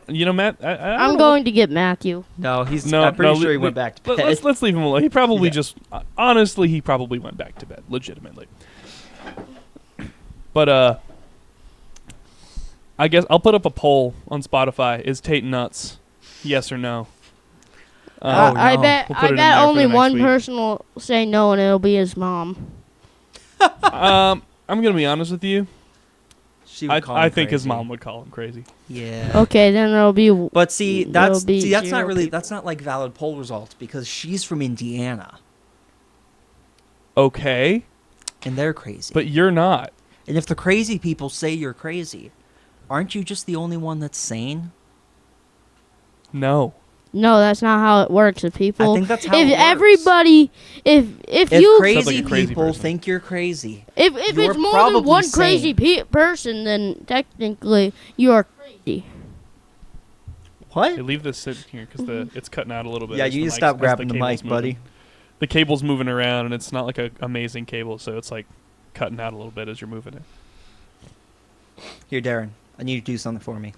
[SPEAKER 1] You know, Matt. I don't
[SPEAKER 3] I'm
[SPEAKER 1] know
[SPEAKER 3] going to get Matthew.
[SPEAKER 2] No, he's.
[SPEAKER 1] No,
[SPEAKER 2] I'm pretty
[SPEAKER 1] no,
[SPEAKER 2] sure he
[SPEAKER 1] le-
[SPEAKER 2] went back to
[SPEAKER 1] Let,
[SPEAKER 2] bed.
[SPEAKER 1] let's leave him alone. He probably
[SPEAKER 2] Yeah.
[SPEAKER 1] just honestly he probably went back to bed legitimately. But I guess I'll put up a poll on Spotify. Is Tate nuts? Yes or no?
[SPEAKER 2] Oh,
[SPEAKER 3] I
[SPEAKER 2] no.
[SPEAKER 3] bet
[SPEAKER 1] We'll put it in
[SPEAKER 3] I bet
[SPEAKER 1] there for
[SPEAKER 3] only
[SPEAKER 1] the next
[SPEAKER 3] one
[SPEAKER 1] week.
[SPEAKER 3] person will say no, and it'll be his mom.
[SPEAKER 1] I'm gonna be honest with you.
[SPEAKER 2] She would call
[SPEAKER 1] I
[SPEAKER 2] him
[SPEAKER 1] think his
[SPEAKER 2] crazy.
[SPEAKER 1] mom would call him crazy.
[SPEAKER 2] Yeah.
[SPEAKER 3] Okay, then there'll be.
[SPEAKER 2] But see,
[SPEAKER 3] There'll
[SPEAKER 2] that's
[SPEAKER 3] be
[SPEAKER 2] not
[SPEAKER 3] zero
[SPEAKER 2] really
[SPEAKER 3] people.
[SPEAKER 2] that's not like valid poll results because she's from Indiana
[SPEAKER 1] Okay,
[SPEAKER 2] and they're crazy.
[SPEAKER 1] but you're not.
[SPEAKER 2] And if the crazy people say you're crazy, aren't you just the only one that's sane?
[SPEAKER 1] No.
[SPEAKER 3] No, that's not how it works. If people,
[SPEAKER 2] I think that's how
[SPEAKER 3] if
[SPEAKER 2] it works.
[SPEAKER 3] everybody, if
[SPEAKER 2] If
[SPEAKER 3] you,
[SPEAKER 2] crazy
[SPEAKER 1] Sounds like a crazy
[SPEAKER 2] people
[SPEAKER 1] person.
[SPEAKER 2] think you're crazy,
[SPEAKER 3] if
[SPEAKER 2] you're
[SPEAKER 3] it's more
[SPEAKER 2] probably
[SPEAKER 3] than one
[SPEAKER 2] sane.
[SPEAKER 3] crazy person, then technically you are crazy.
[SPEAKER 2] what?
[SPEAKER 1] Hey, leave this sitting here because it's cutting out a little bit.
[SPEAKER 2] Yeah,
[SPEAKER 1] as
[SPEAKER 2] you
[SPEAKER 1] the
[SPEAKER 2] need to
[SPEAKER 1] mic's-
[SPEAKER 2] stop
[SPEAKER 1] as
[SPEAKER 2] grabbing the
[SPEAKER 1] cable's
[SPEAKER 2] mic, buddy.
[SPEAKER 1] moving. The cable's moving around, and it's not like a amazing cable, so it's like cutting out a little bit as you're moving it.
[SPEAKER 2] Here, Darren, I need you to do something for me.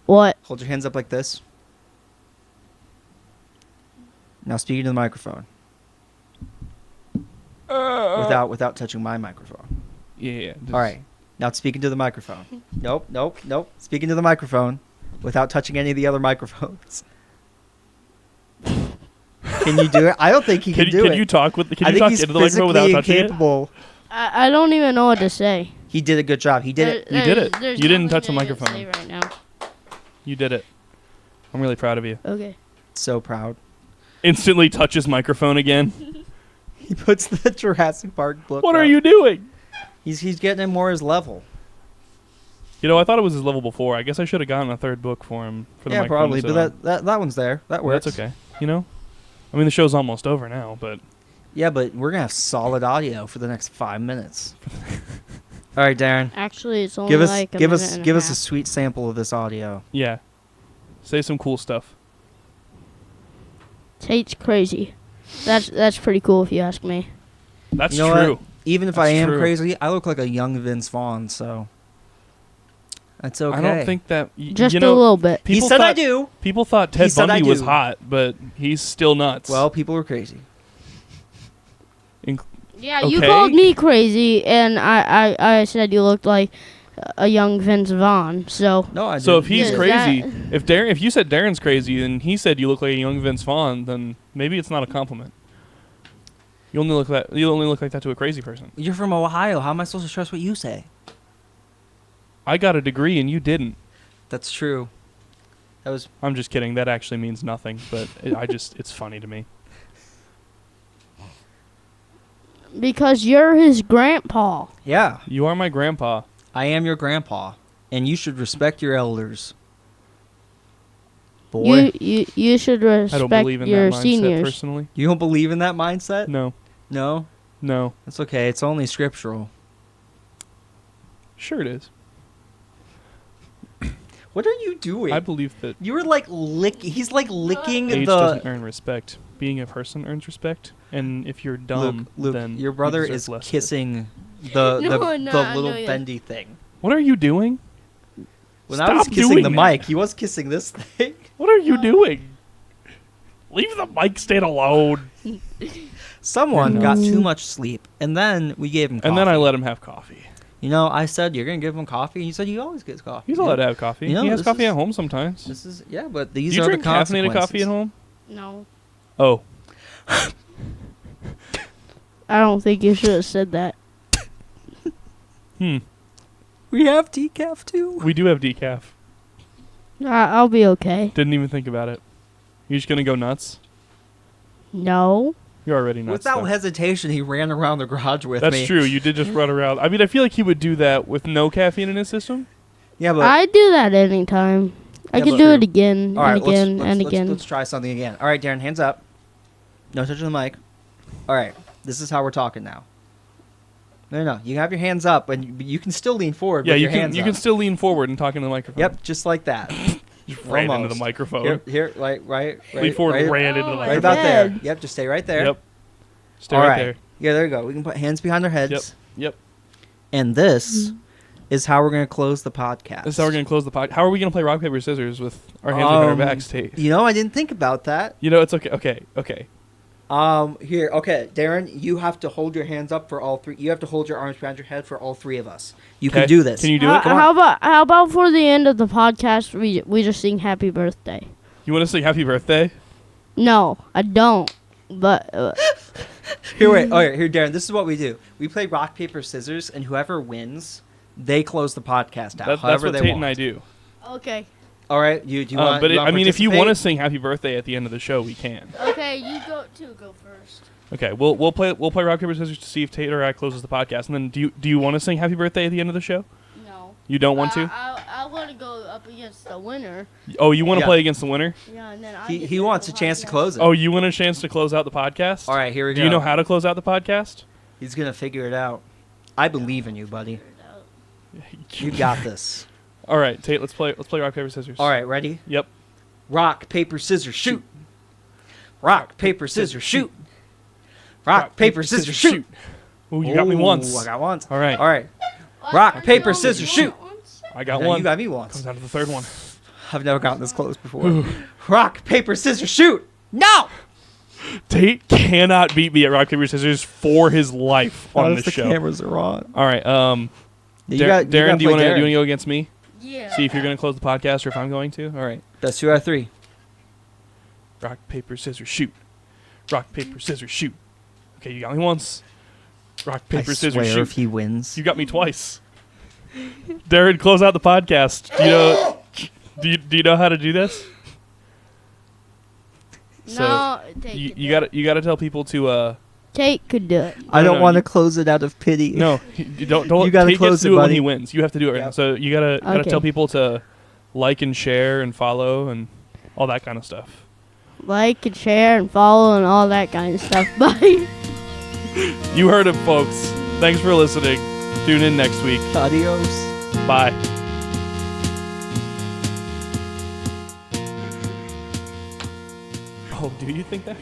[SPEAKER 3] What?
[SPEAKER 2] Hold your hands up like this. Now speak into the microphone without touching my microphone.
[SPEAKER 1] Yeah.
[SPEAKER 2] All right. Now speak into the microphone. Nope. Speak into the microphone without touching any of the other microphones. Can you do it? I don't think he can do
[SPEAKER 1] Can
[SPEAKER 2] it.
[SPEAKER 1] you talk with? Can
[SPEAKER 2] I
[SPEAKER 1] you
[SPEAKER 2] think
[SPEAKER 1] talk
[SPEAKER 2] he's
[SPEAKER 1] into the microphone
[SPEAKER 2] physically
[SPEAKER 1] without touching it?
[SPEAKER 2] incapable.
[SPEAKER 3] I don't even know what to say.
[SPEAKER 2] He did a good job. He did it.
[SPEAKER 1] You did it.
[SPEAKER 3] There's
[SPEAKER 1] You didn't
[SPEAKER 3] nothing
[SPEAKER 1] touch the
[SPEAKER 3] to even
[SPEAKER 1] microphone.
[SPEAKER 3] say right now.
[SPEAKER 1] You did it. I'm really proud of you.
[SPEAKER 3] Okay.
[SPEAKER 2] So proud.
[SPEAKER 1] Instantly touches microphone again.
[SPEAKER 2] He puts the Jurassic Park book.
[SPEAKER 1] What are
[SPEAKER 2] up.
[SPEAKER 1] you doing?
[SPEAKER 2] He's getting him more his level.
[SPEAKER 1] You know, I thought it was his level before. I guess I should have gotten a third book for him. For the
[SPEAKER 2] Yeah,
[SPEAKER 1] microphone to
[SPEAKER 2] probably.
[SPEAKER 1] sit
[SPEAKER 2] But
[SPEAKER 1] on.
[SPEAKER 2] that one's there. That
[SPEAKER 1] Well,
[SPEAKER 2] works.
[SPEAKER 1] that's okay. You know, I mean, the show's almost over now, but
[SPEAKER 2] Yeah, but we're gonna have solid audio for the next 5 minutes. All right, Darren.
[SPEAKER 3] Actually, it's only
[SPEAKER 2] Give us
[SPEAKER 3] like a
[SPEAKER 2] give
[SPEAKER 3] minute
[SPEAKER 2] us
[SPEAKER 3] and
[SPEAKER 2] give
[SPEAKER 3] a
[SPEAKER 2] us a
[SPEAKER 3] half.
[SPEAKER 2] sweet sample of this audio.
[SPEAKER 1] yeah, say some cool stuff.
[SPEAKER 3] Tate's crazy. That's pretty cool if you ask me.
[SPEAKER 1] That's
[SPEAKER 2] You know
[SPEAKER 1] true.
[SPEAKER 2] what? Even if I
[SPEAKER 1] That's
[SPEAKER 2] am
[SPEAKER 1] true.
[SPEAKER 2] crazy, I look like a young Vince Vaughn, so that's okay.
[SPEAKER 1] I don't think that.
[SPEAKER 3] Just
[SPEAKER 1] you know,
[SPEAKER 3] a little bit.
[SPEAKER 2] he
[SPEAKER 1] people
[SPEAKER 2] said I
[SPEAKER 1] thought-
[SPEAKER 2] do.
[SPEAKER 1] People thought
[SPEAKER 2] He
[SPEAKER 1] Ted
[SPEAKER 2] said I
[SPEAKER 1] Bundy was
[SPEAKER 2] do.
[SPEAKER 1] hot, but he's still nuts.
[SPEAKER 2] Well, people are crazy.
[SPEAKER 3] Yeah, you
[SPEAKER 1] Okay.
[SPEAKER 3] called me crazy, and I said you looked like a young Vince Vaughn. So
[SPEAKER 2] No, I
[SPEAKER 1] So if
[SPEAKER 2] didn't.
[SPEAKER 1] he's
[SPEAKER 3] Is
[SPEAKER 1] crazy,
[SPEAKER 3] that-
[SPEAKER 1] if you said Darren's crazy, and he said you look like a young Vince Vaughn, then maybe it's not a compliment. You only look like that to a crazy person.
[SPEAKER 2] You're from Ohio. How am I supposed to trust what you say?
[SPEAKER 1] I got a degree and you didn't.
[SPEAKER 2] That's true. That was
[SPEAKER 1] I'm just kidding. That actually means nothing, but it's funny to me.
[SPEAKER 3] because you're his grandpa.
[SPEAKER 2] yeah.
[SPEAKER 1] You are my grandpa.
[SPEAKER 2] I am your grandpa, and you should respect your elders. Boy,
[SPEAKER 3] You should respect
[SPEAKER 1] I don't believe in
[SPEAKER 3] your
[SPEAKER 1] that mindset
[SPEAKER 3] seniors.
[SPEAKER 1] personally.
[SPEAKER 2] you don't believe in that mindset?
[SPEAKER 1] No,
[SPEAKER 2] No,
[SPEAKER 1] no.
[SPEAKER 2] that's okay. It's only scriptural.
[SPEAKER 1] Sure it is.
[SPEAKER 2] What are you doing?
[SPEAKER 1] I believe that
[SPEAKER 2] You were like licking. He's like licking
[SPEAKER 1] age
[SPEAKER 2] the.
[SPEAKER 1] doesn't earn respect. Being a person earns respect, and if you're dumb,
[SPEAKER 2] Luke,
[SPEAKER 1] then
[SPEAKER 2] your
[SPEAKER 1] you
[SPEAKER 2] brother
[SPEAKER 1] deserve
[SPEAKER 2] is
[SPEAKER 1] less of it.
[SPEAKER 2] kissing the
[SPEAKER 3] No,
[SPEAKER 2] the,
[SPEAKER 3] no,
[SPEAKER 2] the
[SPEAKER 3] I
[SPEAKER 2] little
[SPEAKER 3] know you.
[SPEAKER 2] bendy thing.
[SPEAKER 1] What are you doing?
[SPEAKER 2] When I was
[SPEAKER 1] Stop
[SPEAKER 2] kissing
[SPEAKER 1] doing
[SPEAKER 2] the
[SPEAKER 1] that.
[SPEAKER 2] mic, he was kissing this thing.
[SPEAKER 1] What are you doing? Leave the mic stand alone.
[SPEAKER 2] Someone
[SPEAKER 3] No.
[SPEAKER 2] got too much sleep, and then we gave him coffee.
[SPEAKER 1] And then I let him have coffee.
[SPEAKER 2] You know, I said, you're going to give him coffee? And he said, he always gets coffee.
[SPEAKER 1] He's
[SPEAKER 2] You
[SPEAKER 1] allowed
[SPEAKER 2] know,
[SPEAKER 1] to have coffee.
[SPEAKER 2] You know,
[SPEAKER 1] he has
[SPEAKER 2] this
[SPEAKER 1] coffee
[SPEAKER 2] is-
[SPEAKER 1] at home sometimes.
[SPEAKER 2] This is, yeah, but
[SPEAKER 1] Do
[SPEAKER 2] these
[SPEAKER 1] you
[SPEAKER 2] are
[SPEAKER 1] drink
[SPEAKER 2] the
[SPEAKER 1] caffeinated
[SPEAKER 2] consequences.
[SPEAKER 1] coffee at home?
[SPEAKER 3] No,
[SPEAKER 1] Oh,
[SPEAKER 3] I don't think you should have said that.
[SPEAKER 2] We have decaf, too.
[SPEAKER 1] we do have decaf.
[SPEAKER 3] I'll be okay.
[SPEAKER 1] Didn't even think about it. You just gonna go nuts?
[SPEAKER 3] No.
[SPEAKER 1] You're already nuts.
[SPEAKER 2] Without
[SPEAKER 1] though.
[SPEAKER 2] hesitation, he ran around the garage with
[SPEAKER 1] That's
[SPEAKER 2] me.
[SPEAKER 1] true. You did just run around. I mean, I feel like he would do that with no caffeine in his system.
[SPEAKER 2] Yeah, but...
[SPEAKER 3] I do that anytime. I
[SPEAKER 2] Yeah,
[SPEAKER 3] can
[SPEAKER 2] but-
[SPEAKER 3] do it again
[SPEAKER 2] all right,
[SPEAKER 3] and again
[SPEAKER 2] let's,
[SPEAKER 3] and
[SPEAKER 2] let's,
[SPEAKER 3] again.
[SPEAKER 2] Let's try something again. All right, Darren, hands up. No touching the mic. All right, this is how we're talking now. No. You have your hands up, and you can still lean forward
[SPEAKER 1] Yeah,
[SPEAKER 2] with
[SPEAKER 1] you
[SPEAKER 2] your
[SPEAKER 1] can.
[SPEAKER 2] hands
[SPEAKER 1] You
[SPEAKER 2] up.
[SPEAKER 1] can still lean forward and talk into the microphone.
[SPEAKER 2] Yep, just like that.
[SPEAKER 1] Just ran into the
[SPEAKER 2] Almost.
[SPEAKER 1] microphone.
[SPEAKER 2] Here, right,
[SPEAKER 1] Lean forward,
[SPEAKER 2] right,
[SPEAKER 1] ran into the
[SPEAKER 3] Oh,
[SPEAKER 2] right
[SPEAKER 1] microphone.
[SPEAKER 2] about there.
[SPEAKER 3] Head.
[SPEAKER 2] Yep, just stay right there.
[SPEAKER 1] Yep. Stay
[SPEAKER 2] All
[SPEAKER 1] right,
[SPEAKER 2] right.
[SPEAKER 1] there.
[SPEAKER 2] Yeah, there you go. We can put hands behind our heads.
[SPEAKER 1] Yep. Yep.
[SPEAKER 2] And this is how we're going to close the podcast.
[SPEAKER 1] That's how we're gonna close the podcast. How are we gonna play rock paper scissors with our hands behind our backs, Tate?
[SPEAKER 2] You know, I didn't think about that.
[SPEAKER 1] You know, it's okay. Okay.
[SPEAKER 2] Here, okay, Darren, you have to hold your hands up for all three. You have to hold your arms behind your head for all three of us. You
[SPEAKER 1] Okay.
[SPEAKER 2] can do this.
[SPEAKER 1] Can you do it? Come on.
[SPEAKER 3] How about for the end of the podcast we just sing happy birthday?
[SPEAKER 1] You want to sing happy birthday?
[SPEAKER 3] No, I don't. But
[SPEAKER 2] Here, wait. Oh, here, Darren. This is what we do. We play rock paper scissors, and whoever wins, they close the podcast out.
[SPEAKER 1] That's
[SPEAKER 2] however
[SPEAKER 1] what
[SPEAKER 2] they
[SPEAKER 1] Tate
[SPEAKER 2] want.
[SPEAKER 1] and I do.
[SPEAKER 3] okay.
[SPEAKER 2] All right. Do you want?
[SPEAKER 1] But
[SPEAKER 2] you
[SPEAKER 1] I mean, if you want to
[SPEAKER 2] participate?
[SPEAKER 1] sing happy birthday at the end of the show, we can.
[SPEAKER 3] Okay, you go first.
[SPEAKER 1] Okay, we'll play rock paper scissors to see if Tate or I closes the podcast, and then do you want to sing happy birthday at the end of the show?
[SPEAKER 3] No.
[SPEAKER 1] You don't want to?
[SPEAKER 3] I want to go up against the winner.
[SPEAKER 1] Oh, you want to
[SPEAKER 2] Yeah.
[SPEAKER 1] play against the winner?
[SPEAKER 3] Yeah, and then
[SPEAKER 2] He wants a chance to close it.
[SPEAKER 1] Oh, you want a chance to close out the podcast?
[SPEAKER 2] All right. Here we go.
[SPEAKER 1] Do you know how to close out the podcast?
[SPEAKER 2] He's gonna figure it out. I believe in you, buddy. You got this.
[SPEAKER 1] All right, Tate, let's play rock paper scissors.
[SPEAKER 2] All right. Ready?
[SPEAKER 1] Yep.
[SPEAKER 2] Rock, paper, scissors, shoot. Rock, paper, scissors, shoot. Rock, paper, scissors, shoot.
[SPEAKER 1] Ooh, you got me
[SPEAKER 2] Ooh,
[SPEAKER 1] once.
[SPEAKER 2] I got once.
[SPEAKER 1] All right.
[SPEAKER 2] All right. Rock, paper, scissors, shoot.
[SPEAKER 1] I got
[SPEAKER 2] Now
[SPEAKER 1] one.
[SPEAKER 2] You got me once.
[SPEAKER 1] Comes down to the third one.
[SPEAKER 2] I've never gotten this close before. Rock, paper, scissors, shoot. No.
[SPEAKER 1] Tate cannot beat me at rock paper scissors for his life on this show.
[SPEAKER 2] cameras are on.
[SPEAKER 1] All right.
[SPEAKER 2] You
[SPEAKER 1] Darren, do you want
[SPEAKER 2] Darren.
[SPEAKER 1] to go against me?
[SPEAKER 3] Yeah.
[SPEAKER 1] See if you're going to close the podcast or if I'm going to. All right.
[SPEAKER 2] That's 2 out of 3.
[SPEAKER 1] Rock, paper, scissors, shoot. Rock, paper, scissors, shoot. Okay, you got me once. Rock, paper,
[SPEAKER 2] I
[SPEAKER 1] scissors,
[SPEAKER 2] swear
[SPEAKER 1] shoot.
[SPEAKER 2] if he wins.
[SPEAKER 1] You got me twice. Darren, close out the podcast. Do you know how to do this?
[SPEAKER 3] No, Tate
[SPEAKER 1] You gotta tell people to
[SPEAKER 3] Tate could do it.
[SPEAKER 2] I
[SPEAKER 1] No,
[SPEAKER 2] don't
[SPEAKER 1] no,
[SPEAKER 2] want to
[SPEAKER 1] you-
[SPEAKER 2] close it out of pity.
[SPEAKER 1] no, you don't
[SPEAKER 2] You gotta
[SPEAKER 1] Tate
[SPEAKER 2] close
[SPEAKER 1] gets to
[SPEAKER 2] it,
[SPEAKER 1] do it when
[SPEAKER 2] buddy.
[SPEAKER 1] he wins. You have to do it right now.
[SPEAKER 2] Yep.
[SPEAKER 1] So you gotta
[SPEAKER 3] Okay.
[SPEAKER 1] tell people to like and share and follow and all that kind of stuff.
[SPEAKER 3] Like and share and follow and all that kind of stuff. Bye.
[SPEAKER 1] You heard it, folks. Thanks for listening. Tune in next week.
[SPEAKER 2] Adios.
[SPEAKER 1] Bye. Oh, do you think that?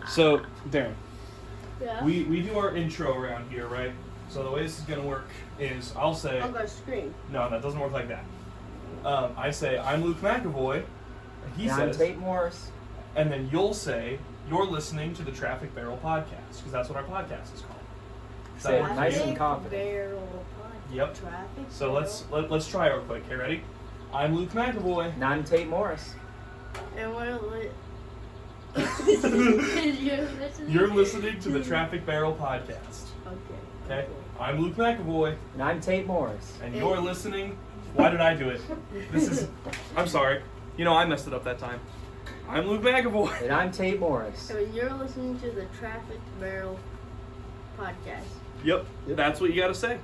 [SPEAKER 1] So, Darren,
[SPEAKER 3] Yeah.
[SPEAKER 1] we do our intro around here, right? So the way this is gonna work is I'll say
[SPEAKER 3] scream.
[SPEAKER 1] no, that doesn't work like that. I say I'm Luke McAvoy, and he says,
[SPEAKER 2] Morris.
[SPEAKER 1] and then you'll say you're listening to the Traffic Barrel podcast because that's what our podcast is called. That works.
[SPEAKER 5] Nice and
[SPEAKER 6] Traffic
[SPEAKER 5] confident.
[SPEAKER 6] barrel podcast.
[SPEAKER 1] Yep.
[SPEAKER 6] Traffic
[SPEAKER 1] So let's
[SPEAKER 6] barrel.
[SPEAKER 1] let's try real quick. Okay, ready? I'm Luke McAvoy.
[SPEAKER 5] And I'm Tate Morris.
[SPEAKER 6] And we're lit.
[SPEAKER 1] You're listening to the Traffic Barrel Podcast.
[SPEAKER 6] Okay.
[SPEAKER 1] Okay? I'm Luke McAvoy,
[SPEAKER 5] And I'm Tate Morris.
[SPEAKER 1] and you're listening. Why did I do it? I'm sorry. You know, I messed it up that time. I'm Luke McAvoy.
[SPEAKER 5] And I'm Tate Morris.
[SPEAKER 6] So you're listening to the Traffic Barrel podcast.
[SPEAKER 1] Yep,
[SPEAKER 5] Yep.
[SPEAKER 1] that's what you gotta say.